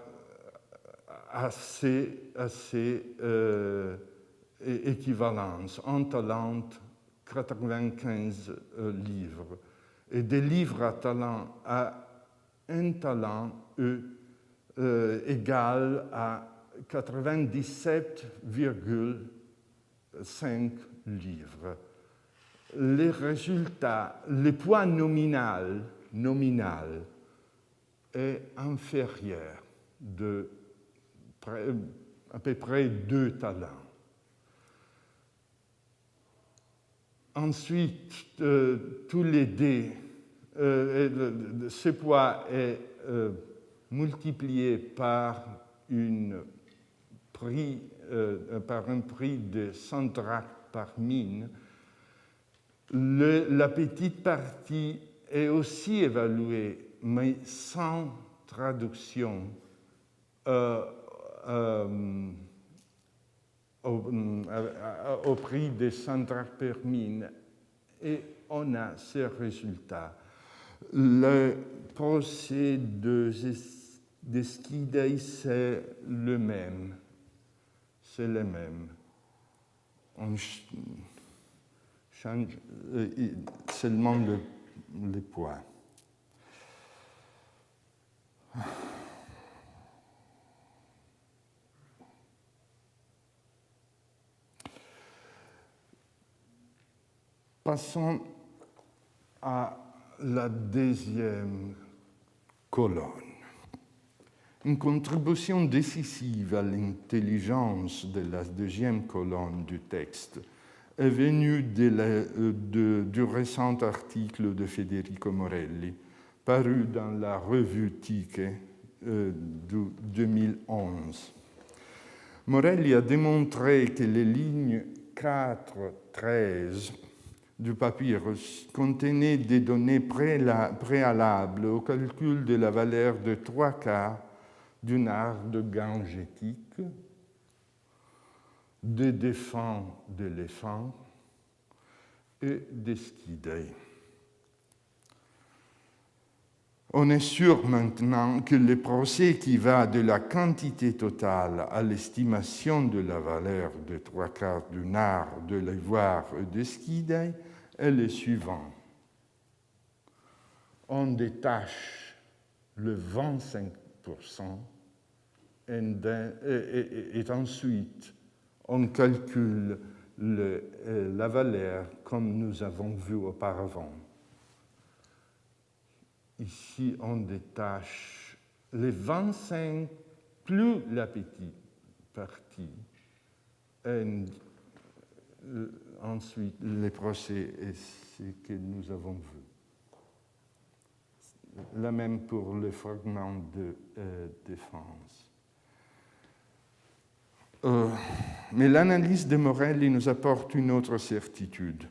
ces équivalences. En talent, 95 livres. Et des livres à talent à un talent égal à 97,5 livres. Les résultats, le poids nominal est inférieur de à peu près 2 talents. Ensuite, tous les dés, ce poids est multiplié par un prix de 100 drachmes par mine. La petite partie est aussi évaluée, mais sans traduction au prix de 100 drachmes par mine, et on a ces résultats. Le procès de Skidai, c'est le même. C'est le même. On change seulement le poids. Passons à la deuxième colonne. Une contribution décisive à l'intelligence de la deuxième colonne du texte est venue du récent article de Federico Morelli, paru dans la revue Tyche de 2011. Morelli a démontré que les lignes 4-13 du papyrus contenaient des données préalables au calcul de la valeur de 3/4 d'une arde gangétique, des défends d'éléphants et des skidai. On est sûr maintenant que le procès qui va de la quantité totale à l'estimation de la valeur de 3/4 d'une arde de l'ivoire et de skidai est le suivant. On détache le 25% et ensuite on calcule la valeur comme nous avons vu auparavant. Ici, on détache les 25 plus la petite partie. Et ensuite, le procès est ce que nous avons vu. La même pour le fragment de défense. Mais l'analyse de Morelli nous apporte une autre certitude.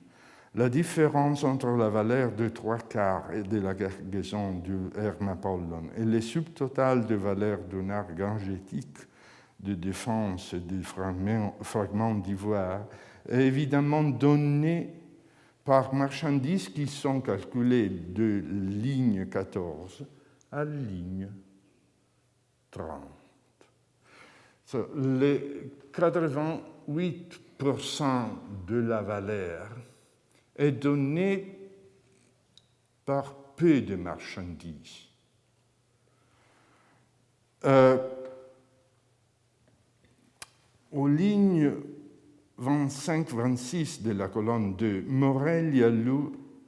La différence entre la valeur de 3/4 et de la cargaison du Hermapollon et le subtotal de valeur d'une arc gangétique de défense des fragments d'ivoire est évidemment donné par marchandises qui sont calculées de ligne 14 à ligne 30. Les 88% de la valeur est donnée par peu de marchandises. Aux lignes 25-26 de la colonne 2, Morelli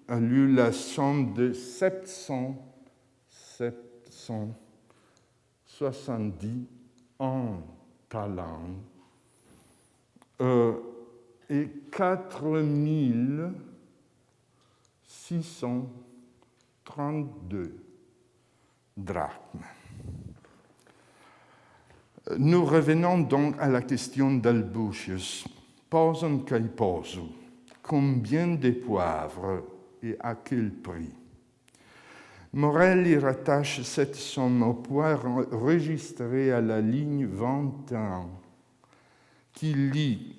a lu la somme de 770 en talents et 4632 drachmes. Nous revenons donc à la question d'Albusius. Posum kai posu. Combien de poivres et à quel prix? Morel y rattache cette somme au poids enregistré à la ligne 21, qui lit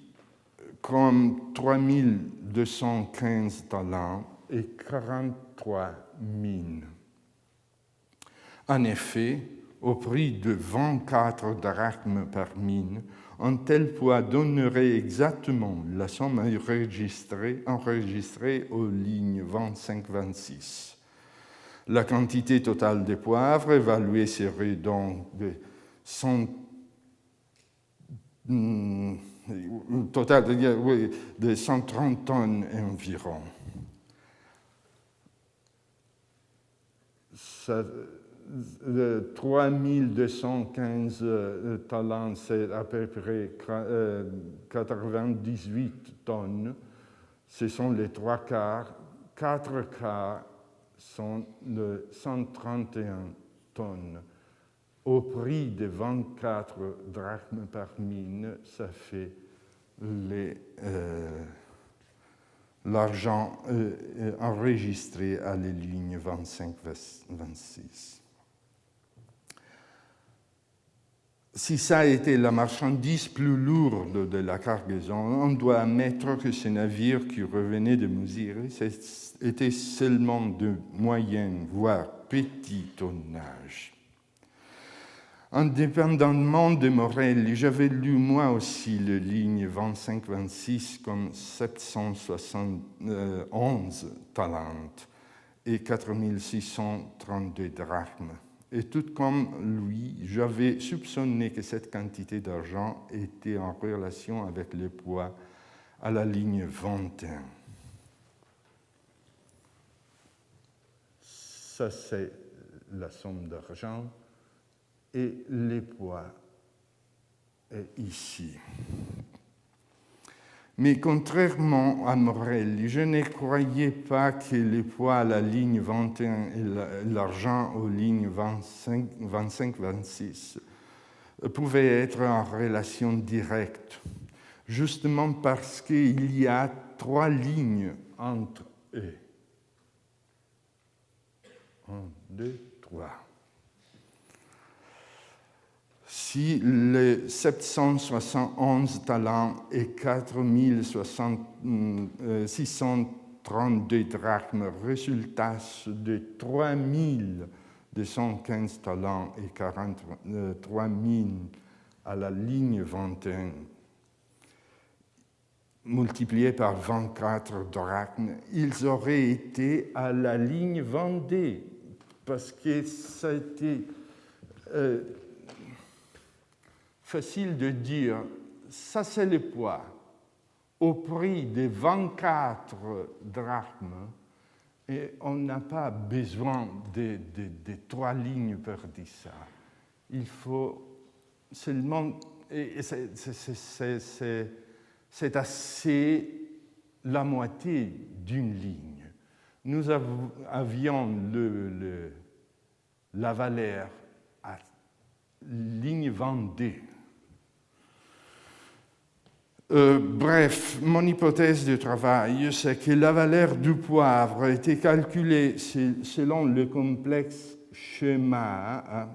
comme 3215 talents et 43 mines. En effet, au prix de 24 drachmes par mine, un tel poids donnerait exactement la somme enregistrée aux lignes 25-26. La quantité totale de poivre évaluée serait donc de 130 tonnes environ. 3215 talents, c'est à peu près 98 tonnes. Ce sont les 3 quarts. 4 quarts sont de 131 tonnes. Au prix de 24 drachmes par mine, ça fait l'argent enregistré à les lignes 25-26. Si ça a été la marchandise plus lourde de la cargaison, on doit admettre que ces navires qui revenaient de Muziris étaient seulement de moyen, voire petit tonnage. Indépendamment de Morel, j'avais lu moi aussi les lignes 25-26 comme 771 talents et 4632 drachmes. Et tout comme lui, j'avais soupçonné que cette quantité d'argent était en relation avec le poids à la ligne 21. Ça, c'est la somme d'argent. Et le poids est ici. Mais contrairement à Morel, je ne croyais pas que le poids à la ligne 21 et l'argent aux lignes 25-26 pouvaient être en relation directe, justement parce qu'il y a 3 lignes entre eux. 1, 2, 3. Si les 771 talents et 4632 drachmes résultassent de 3215 talents et 43 mines à la ligne 21, multipliés par 24 drachmes, ils auraient été à la ligne 22, parce que ça a été facile de dire, ça c'est le poids, au prix de 24 drachmes, et on n'a pas besoin de 3 lignes pour dire ça. Il faut seulement, et c'est assez la moitié d'une ligne. Nous avions la valeur à ligne 22. Bref, mon hypothèse de travail, c'est que la valeur du poivre a été calculée selon le complexe schéma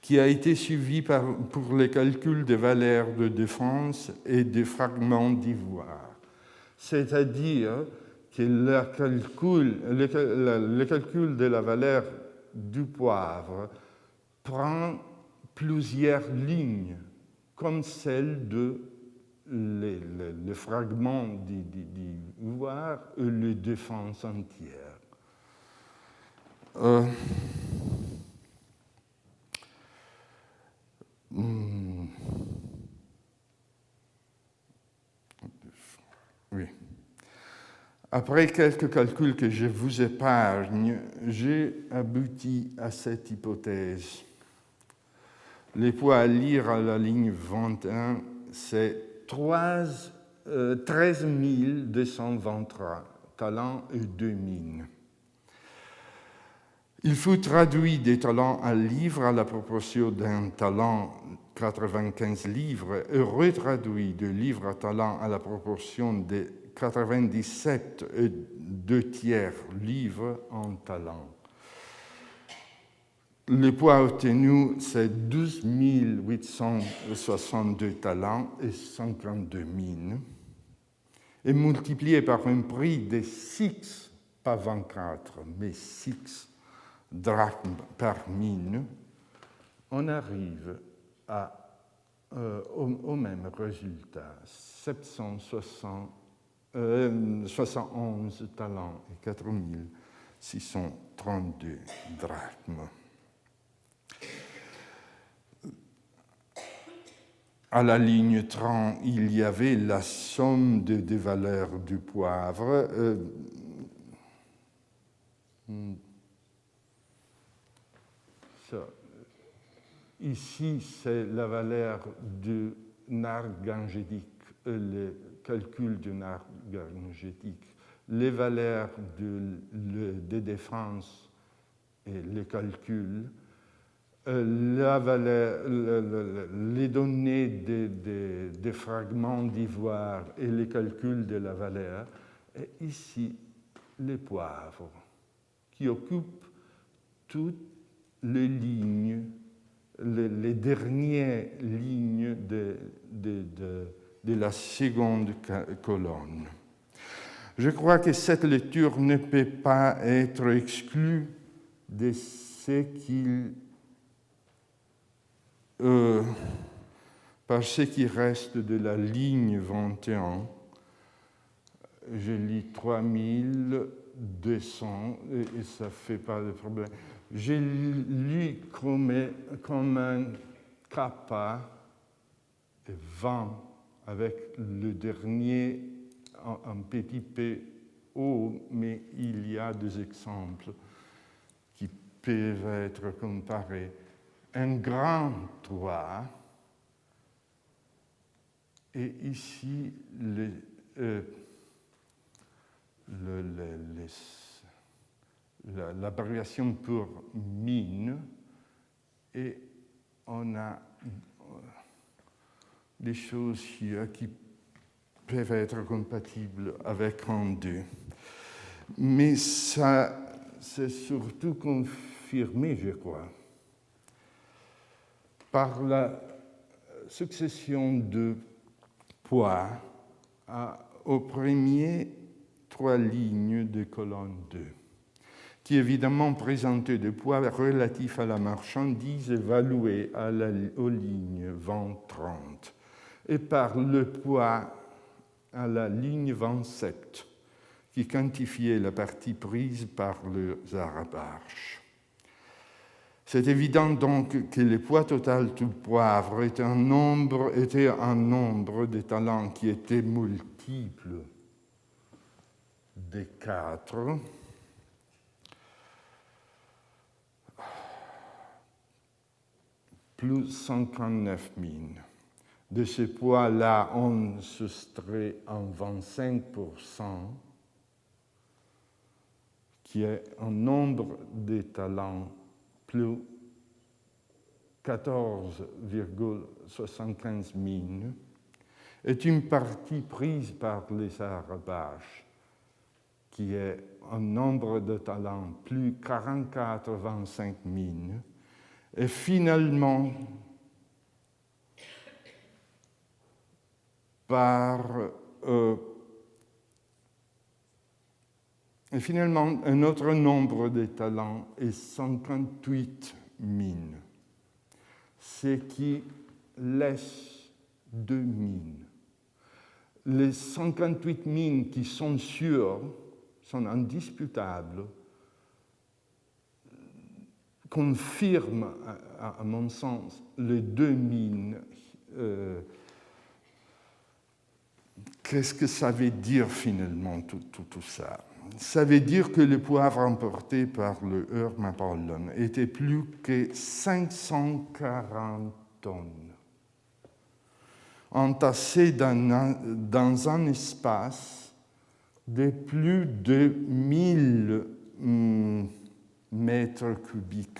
qui a été suivi pour le calcul des valeurs de défense et des fragments d'ivoire. C'est-à-dire que le calcul de la valeur du poivre prend plusieurs lignes, comme celle de le fragment d'ivoire et la défense entière. Oui. Après quelques calculs que je vous épargne, j'ai abouti à cette hypothèse. Les poids à lire à la ligne 21, c'est 13 223 talents et 2 mines. Il faut traduire des talents à livres à la proportion d'un talent 95 livres et retraduire de livres à talent à la proportion de 97 et 2 tiers livres en talents. Le poids obtenu, c'est 12 862 talents et 52 mines. Et multiplié par un prix de 6, pas 24, mais 6 drachmes par mine, on arrive au même résultat, 771 talents et 4632 drachmes. À la ligne 30, il y avait la somme des valeurs du poivre. Ici, c'est la valeur du nargangétique, le calcul du nargangétique, les valeurs de défense et le calcul, les données des fragments d'ivoire et les calculs de la valeur, et ici, les poivres, qui occupent toutes les lignes, les dernières lignes de la seconde colonne. Je crois que cette lecture ne peut pas être exclue de ce qu'il par ce qui reste de la ligne 21, je lis 3200 et ça ne fait pas de problème. J'ai lu comme un kappa 20 avec le dernier un petit p haut, mais il y a des exemples qui peuvent être comparés. Un grand 3 et ici l'abréviation pour mine et on a des choses qui peuvent être compatibles avec un 2. Mais ça, c'est surtout confirmé, je crois, par la succession de poids aux premiers 3 lignes de colonne 2, qui évidemment présentaient des poids relatifs à la marchandise évalués aux lignes 20-30, et par le poids à la ligne 27, qui quantifiait la partie prise par les arabarches. C'est évident donc que le poids total du poivre était un nombre de talents qui était multiple de 4. Plus 59 mines. De ce poids-là, on soustrait en 25%, qui est un nombre de talents plus 14,75 mines, est une partie prise par les arabarches, qui est un nombre de talents plus 44,25 mines, et finalement un autre nombre de talents est 58 mines, ce qui laisse 2 mines. Les 58 mines qui sont sûres, sont indisputables, confirment, à mon sens, les 2 mines qu'est-ce que ça veut dire finalement tout ça? Ça veut dire que le poivre emporté par le Urma Apollon était plus que 540 tonnes, entassées dans un espace de plus de 1000 mètres cubiques.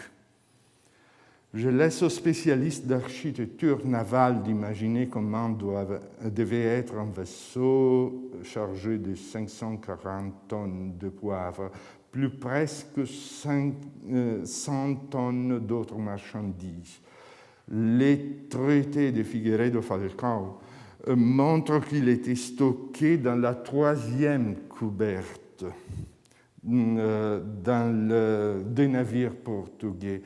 Je laisse aux spécialistes d'architecture navale d'imaginer comment devait être un vaisseau chargé de 540 tonnes de poivre, plus presque 100 tonnes d'autres marchandises. Les traités de Figueiredo Falcão montrent qu'il était stocké dans la 3e couberte des navires portugais.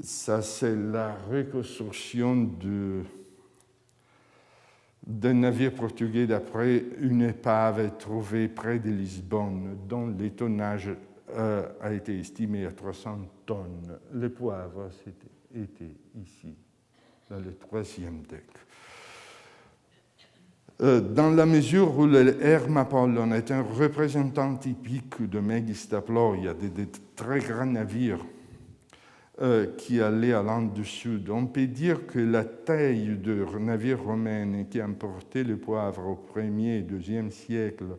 Ça, c'est la reconstruction d'un navire portugais d'après une épave trouvée près de Lisbonne, dont le tonnage a été estimé à 300 tonnes. Le poivre était ici, dans le 3e deck. Dans la mesure où le Herma Apollon est un représentant typique de Megistaploia, de très grands navires, qui allait à l'Inde du Sud. On peut dire que la taille de navires romains qui emportaient le poivre au 1er et 2e siècle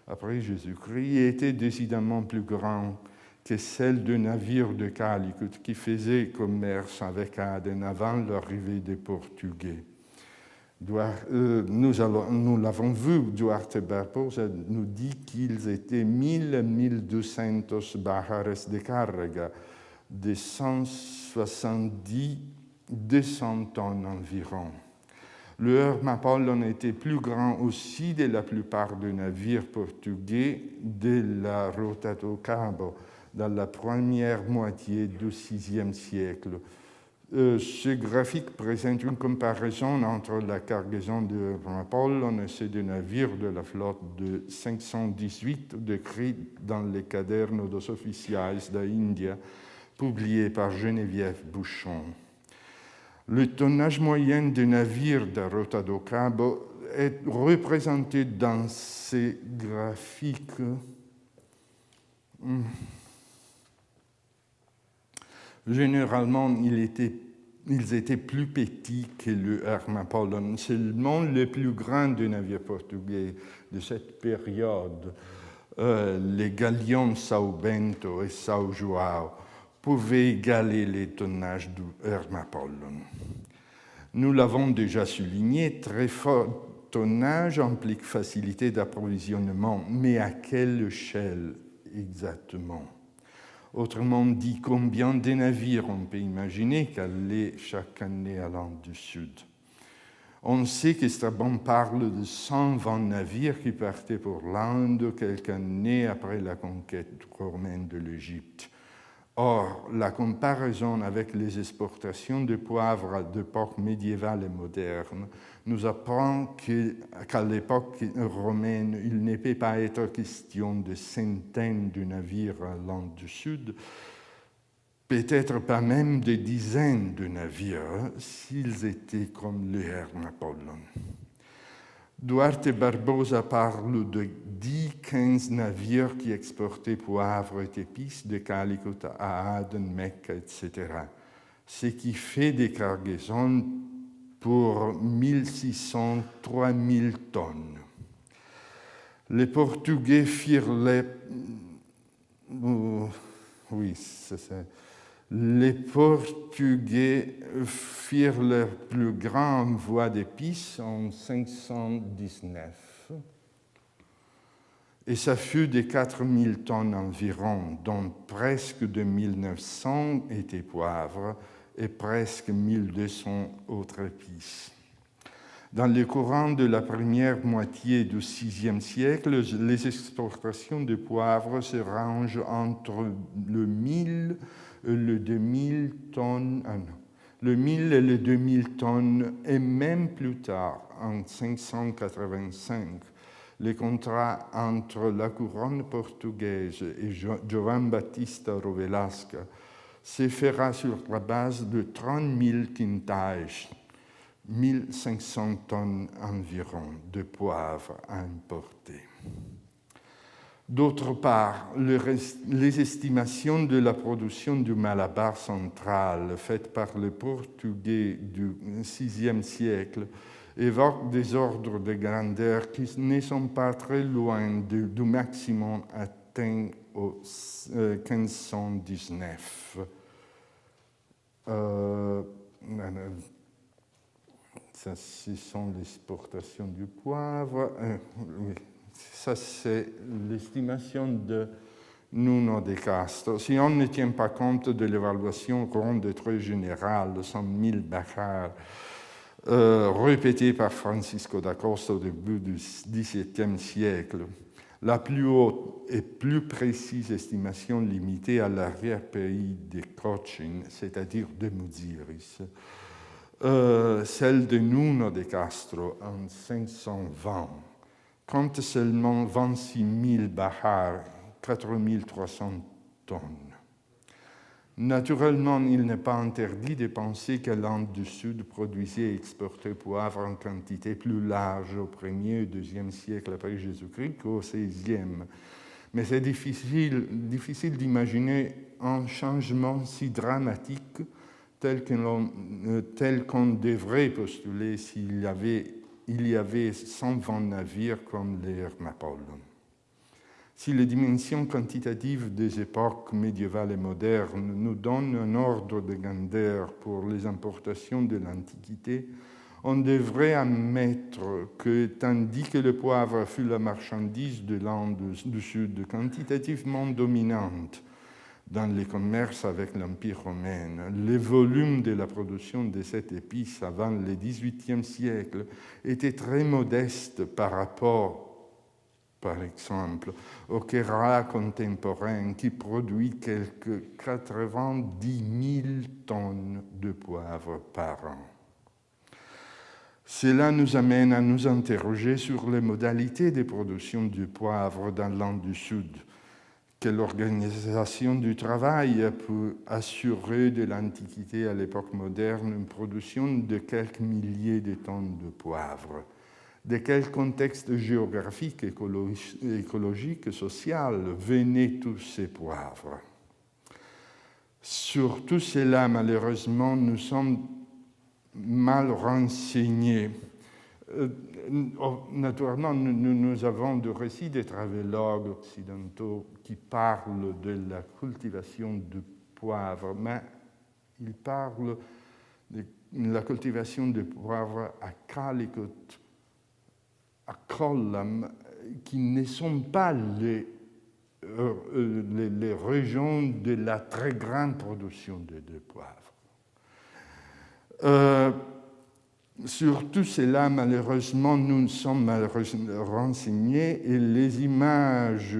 après Jésus-Christ était décidément plus grande que celle de navires de Calicut qui faisaient commerce avec Aden avant l'arrivée des Portugais. Nous l'avons vu, Duarte Barbosa nous dit qu'ils étaient 1200 barrares de carga, de 170-200 tonnes environ. Le Herma Apollon était plus grand aussi de la plupart des navires portugais de la Rota do Cabo dans la première moitié du VIe siècle. Ce graphique présente une comparaison entre la cargaison de Herma Apollon et ceux des navires de la flotte de 518 décrits dans les Caderno dos Oficiais da Índia, publié par Geneviève Bouchon. Le tonnage moyen des navires de Rota do Cabo est représenté dans ces graphiques. Généralement, ils étaient plus petits que le Herma Apollon. Seulement les plus grands des navires portugais de cette période, les galions São Bento et São João, pouvaient égaler les tonnages du Herma Apollon. Nous l'avons déjà souligné, très fort tonnage implique facilité d'approvisionnement, mais à quelle échelle exactement? Autrement dit, combien de navires on peut imaginer qu'allaient chaque année à l'Inde du Sud? On sait que Strabon parle de 120 navires qui partaient pour l'Inde quelques années après la conquête romaine de l'Égypte. Or, la comparaison avec les exportations de poivre d'époque médiévale et moderne nous apprend qu'à l'époque romaine, il ne peut pas être question de centaines de navires à l'Inde du Sud, peut-être pas même de dizaines de navires s'ils étaient comme le Herma Apollon. Duarte Barbosa parle de 10-15 navires qui exportaient poivre et épices de Calicut à Aden, Mecca, etc. Ce qui fait des cargaisons pour 1600-3000 tonnes. Les Portugais firent Les Portugais firent leur plus grand envoi d'épices en 519. Et ça fut de 4000 tonnes environ, dont presque de 1900 étaient poivres et presque 1200 autres épices. Dans le courant de la première moitié du VIe siècle, les exportations de poivre se rangent entre le 1000 et le 2000 tonnes, le 1000 et le 2000 tonnes, et même plus tard, en 585, les contrats entre la couronne portugaise et Giovan Battista Rovelasca se fera sur la base de 30 000 quintais, 1500 tonnes environ de poivre à importer. D'autre part, les estimations de la production du Malabar central faites par les Portugais du VIe siècle évoquent des ordres de grandeur qui ne sont pas très loin du maximum atteint au 1519. Ça, ce sont les exportations du poivre. Oui. Ça, c'est l'estimation de Nuno de Castro. Si on ne tient pas compte de l'évaluation ronde et très générale de 100 000 bachars répétée par Francisco da Costa au début du XVIIe siècle, la plus haute et plus précise estimation limitée à l'arrière-pays de Cochin, c'est-à-dire de Muziris, celle de Nuno de Castro en 520, compte seulement 26 000 bachars, 4 300 tonnes. Naturellement, il n'est pas interdit de penser que l'Inde du Sud produisait et exportait poivre en quantité plus large au 1er et 2e siècle après Jésus-Christ qu'au 16e. Mais c'est difficile d'imaginer un changement si dramatique tel qu'on devrait postuler s'il y avait 120 navires comme les Hermapole. Si les dimensions quantitatives des époques médiévales et modernes nous donnent un ordre de grandeur pour les importations de l'Antiquité, on devrait admettre que, tandis que le poivre fut la marchandise de l'Inde du Sud quantitativement dominante dans les commerces avec l'Empire romain, le volume de la production de cette épice avant le XVIIIe siècle était très modeste par rapport, par exemple, au Kerala contemporain qui produit quelques 90 000 tonnes de poivre par an. Cela nous amène à nous interroger sur les modalités de production du poivre dans l'Inde du Sud. Quelle organisation du travail a pu assurer de l'Antiquité à l'époque moderne une production de quelques milliers de tonnes de poivre? De quel contexte géographique, écologique, social venaient tous ces poivres? Sur tout cela, malheureusement, nous sommes mal renseignés. Naturellement, nous avons des récits des travellogues occidentaux qui parlent de la cultivation du poivre, mais ils parlent de la cultivation du poivre à Calicut, à Kollam, qui ne sont pas les régions de la très grande production de poivre. Sur tout cela, malheureusement, nous sommes mal renseignés et les images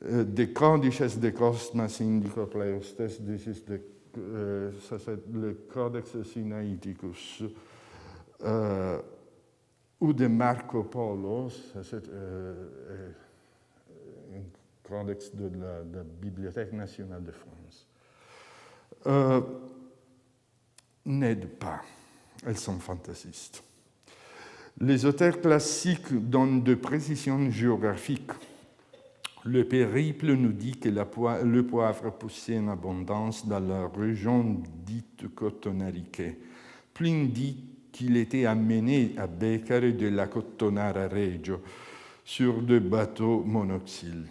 des codices de Cosmas Indicopleustes, ça c'est le Codex Sinaiticus, ou de Marco Polo, c'est un codex de la Bibliothèque nationale de France. N'aident pas, elles sont fantaisistes. Les auteurs classiques donnent de précisions géographiques. Le périple nous dit que le poivre poussait en abondance dans la région dite Cotonarique. Pline dit qu'il était amené à Becare de la Cotonara Reggio sur des bateaux monoxyles.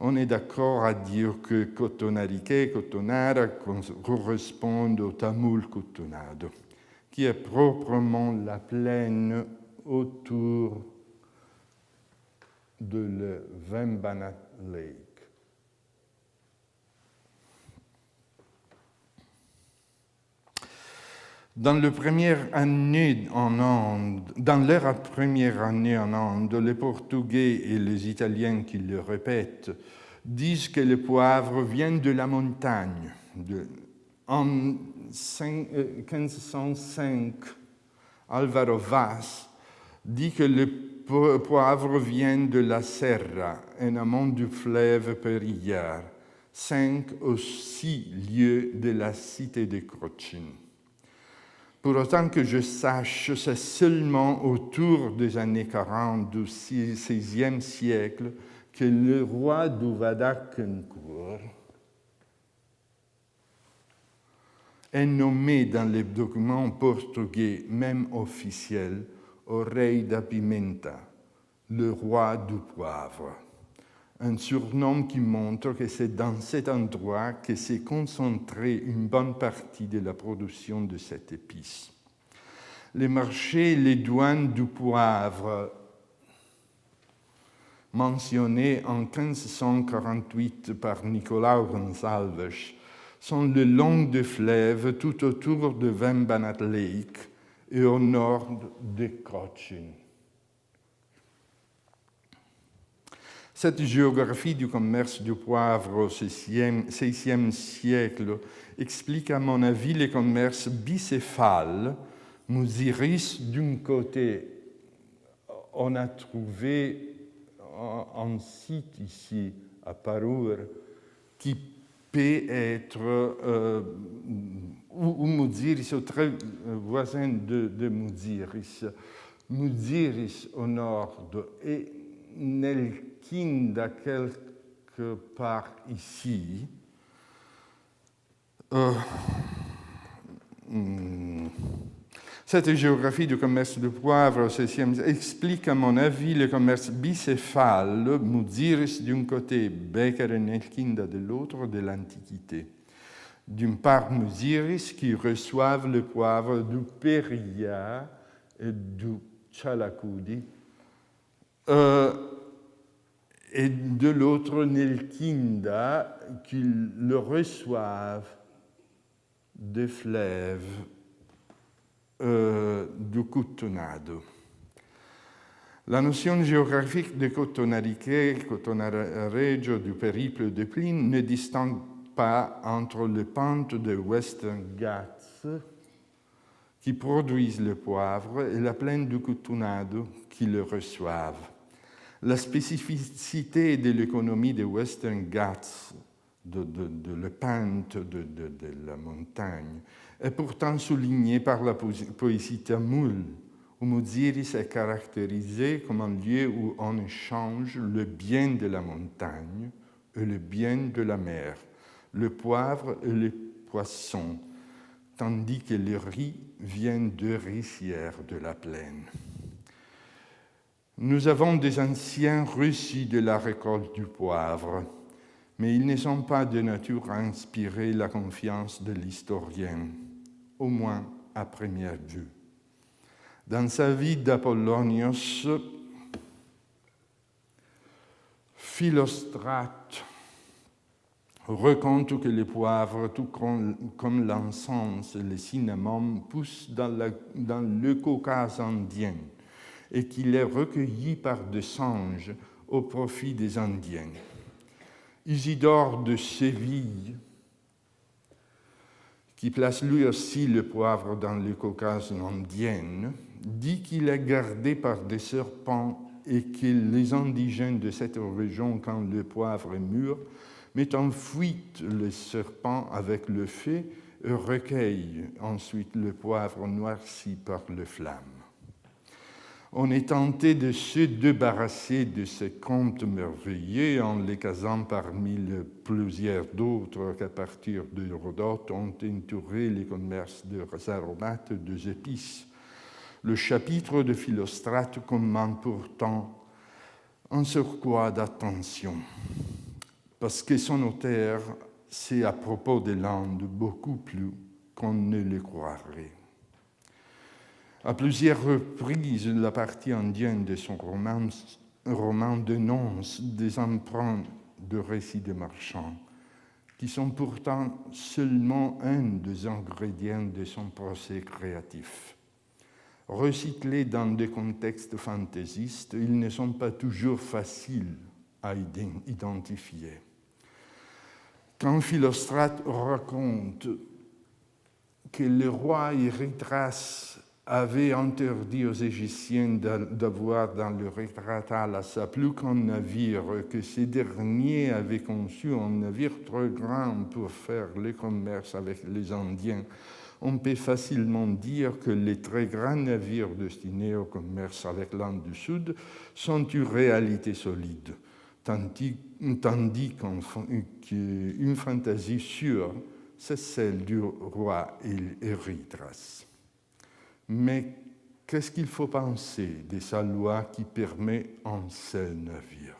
On est d'accord à dire que Cotonarique et Cotonara correspondent au Tamul Cotonado, qui est proprement la plaine autour de le Vembanad Lake. Dans leur première année en Inde, les Portugais et les Italiens qui le répètent disent que le poivre vient de la montagne. En 1505, Álvaro Vaz dit que le poivre vient de la Serra, en amont du fleuve Perillar. 5 aux 6 lieues de la cité de Cochin. Pour autant que je sache, c'est seulement autour des années 40 du XVIe siècle que le roi d'Uvadakencourt est nommé dans les documents portugais, même officiels, au rei da Pimenta, le roi du poivre. Un surnom qui montre que c'est dans cet endroit que s'est concentrée une bonne partie de la production de cette épice. Les marchés et les douanes du poivre, mentionnés en 1548 par Nicolau Gonçalves, sont le long du fleuve tout autour de Vembanad Lake et au nord de Cochin. Cette géographie du commerce du poivre au XVIe siècle explique, à mon avis, le commerce bicéphale. Muziris, d'un côté, on a trouvé un site ici à Parur qui peut être, ou Muziris, très voisin de Muziris. Muziris au nord et Nelkinda quelque part ici. Cette géographie du commerce du poivre au XVIe explique, à mon avis, le commerce bicéphale, Muziris d'un côté, Beker et Nelkinda de l'autre, de l'Antiquité. D'une part, Muziris qui reçoivent le poivre du Peria et du Chalakudi, et de l'autre, Nelkinda qui le reçoivent des fleuves du Cotonado. La notion géographique de Cotonareggio du périple de Pline ne distingue pas entre les pentes de Western Ghats qui produisent le poivre et la plaine du Cotonado qui le reçoivent. La spécificité de l'économie des Western Ghats, de la pente de la montagne, est pourtant soulignée par la poésie tamoule, où Muziris est caractérisé comme un lieu où on échange le bien de la montagne et le bien de la mer, le poivre et les poissons, tandis que le riz vient de rizières de la plaine. Nous avons des anciens récits de la récolte du poivre, mais ils ne sont pas de nature à inspirer la confiance de l'historien, au moins à première vue. Dans sa vie d'Apollonios, Philostrate raconte que les poivres, tout comme l'encens et le cinnamon, poussent dans le Caucase indien et qu'il est recueilli par des singes au profit des Indiens. Isidore de Séville, qui place lui aussi le poivre dans le Caucase indien, dit qu'il est gardé par des serpents et que les indigènes de cette région, quand le poivre est mûr, mettent en fuite les serpents avec le feu et recueillent ensuite le poivre noirci par les flammes. On est tenté de se débarrasser de ces contes merveilleux en les casant parmi les plusieurs d'autres qu'à partir d'Hérodote ont entouré les commerces de aromates et des épices. Le chapitre de Philostrate commande pourtant un surcroît d'attention, parce que son auteur sait à propos des landes beaucoup plus qu'on ne le croirait. À plusieurs reprises, la partie indienne de son roman dénonce des empreintes de récits de marchands, qui sont pourtant seulement un des ingrédients de son procès créatif. Recyclés dans des contextes fantaisistes, ils ne sont pas toujours faciles à identifier. Quand Philostrate raconte que le roi Erythras avait interdit aux Égyptiens d'avoir dans le Atlas plus qu'un navire, que ces derniers avaient conçu un navire trop grand pour faire le commerce avec les Indiens, on peut facilement dire que les très grands navires destinés au commerce avec l'Inde du Sud sont une réalité solide, tandis qu'une fantaisie sûre, c'est celle du roi Erythras. Mais qu'est-ce qu'il faut penser de sa loi qui permet un seul navire?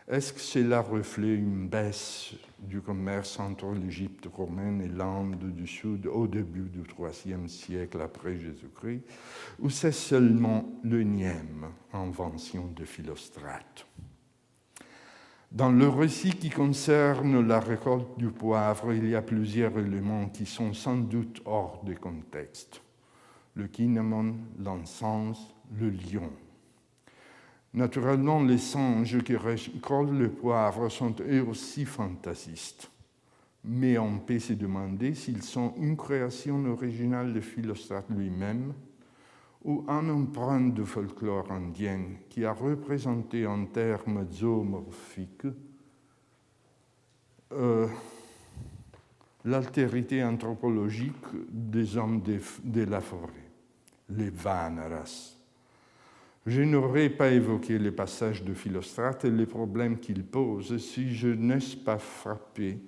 Est-ce que cela reflète une baisse du commerce entre l'Égypte romaine et l'Inde du Sud au début du IIIe siècle après Jésus-Christ, ou c'est seulement l'énième invention de Philostrate? Dans le récit qui concerne la récolte du poivre, il y a plusieurs éléments qui sont sans doute hors de contexte. Le cinnamon, l'encens, le lion. Naturellement, les singes qui récoltent le poivre sont eux aussi fantaisistes. Mais on peut se demander s'ils sont une création originale de Philostrate lui-même ou un emprunt de folklore indien qui a représenté en termes zoomorphiques l'altérité anthropologique des hommes de la forêt, les Vanaras. Je n'aurais pas évoqué les passages de Philostrate et les problèmes qu'il pose si je n'eusse pas frappé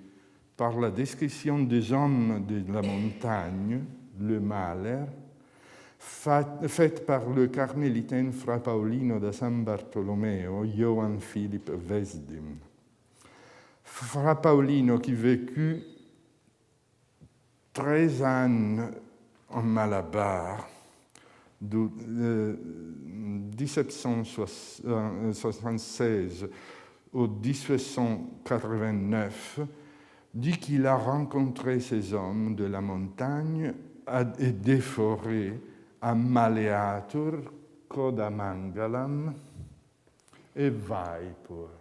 par la description des hommes de la montagne, le Mahler, faite par le carmélitain Fra Paolino da San Bartolomeo, Johann Philipp Wesdim. Fra Paolino qui vécut 13 ans en Malabar, de 1776 au 1789, dit qu'il a rencontré ces hommes de la montagne et des forêts à Maleatur, Kodamangalam et Vaipur.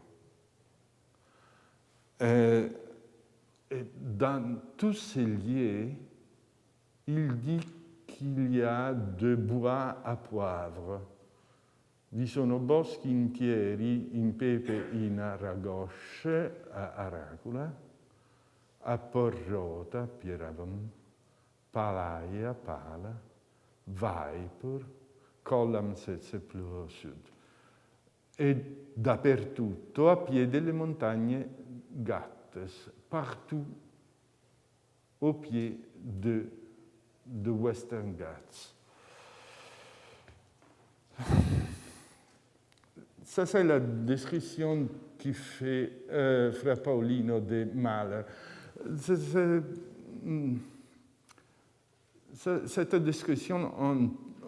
Et dans tous ces lieux, il dit qu'il y a de bois à poivre. Vi sono boschi intieri in pepe in Aragosce, a Aracula, a Porrota, Pieravam, Palaia, Pala, Vaipur, Collam c'est plus au sud. Et dappertutto, a pied delle montagne Gattes, partout au pied de Western Ghats. Ça, c'est la description qui fait Fra Paolino de Mahler. Cette description,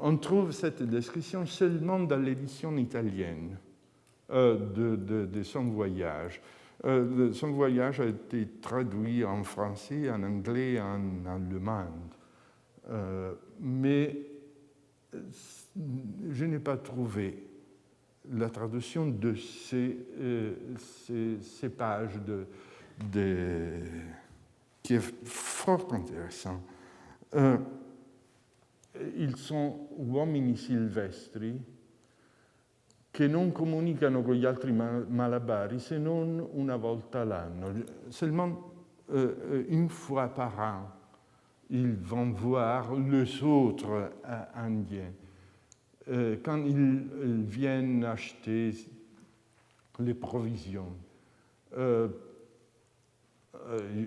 on trouve cette description seulement dans l'édition italienne de son voyage. Son voyage a été traduit en français, en anglais, en allemand. Mais je n'ai pas trouvé la traduction de ces pages qui est fort intéressant. Ils sont uomini silvestri che non comunicano con gli altri malabari se non una volta l'anno. Seulement une fois par an, ils vont voir les autres Indiens. Quand ils viennent acheter les provisions.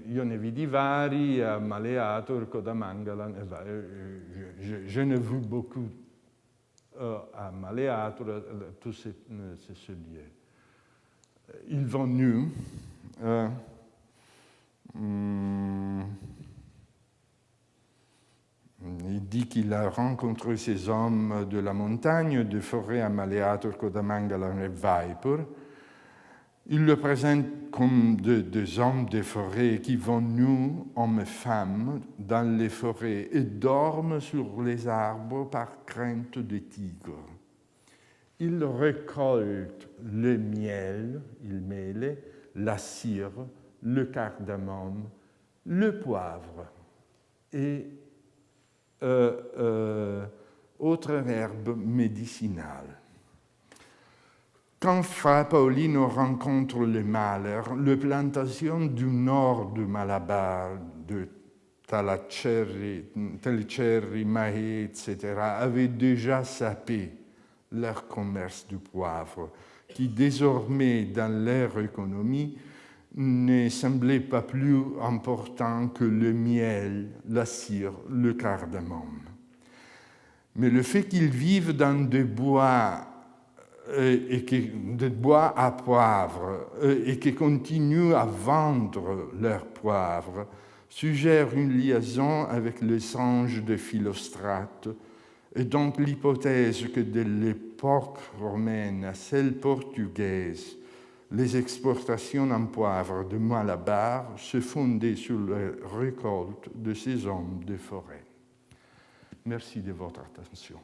Io ne vidi vari a Maleatur, Kodamangalam, je n'ai vu beaucoup à Maleatur, tous ces lieux. Ils vont nus. Il dit qu'il a rencontré ces hommes de la montagne, de forêt à Maleatur, Kodamangalam et Vaipur. Il le présente comme des hommes des forêts qui vont nus, hommes et femmes, dans les forêts et dorment sur les arbres par crainte des tigres. Il récolte le miel, il mêle, la cire, le cardamome, le poivre et autre herbe médicinale. Quand Fra Paolino rencontre les Mahler, les plantations du nord du Malabar, de Tallicherri, Mahé, etc., avaient déjà sapé leur commerce du poivre, qui désormais, dans leur économie, ne semblait pas plus important que le miel, la cire, le cardamome. Mais le fait qu'ils vivent dans des bois des bois à poivre et qui continuent à vendre leurs poivres suggère une liaison avec les songes de Philostrate et donc l'hypothèse que de l'époque romaine à celle portugaise, les exportations en poivre de Malabar se fondaient sur la récolte de ces hommes de forêt. Merci de votre attention.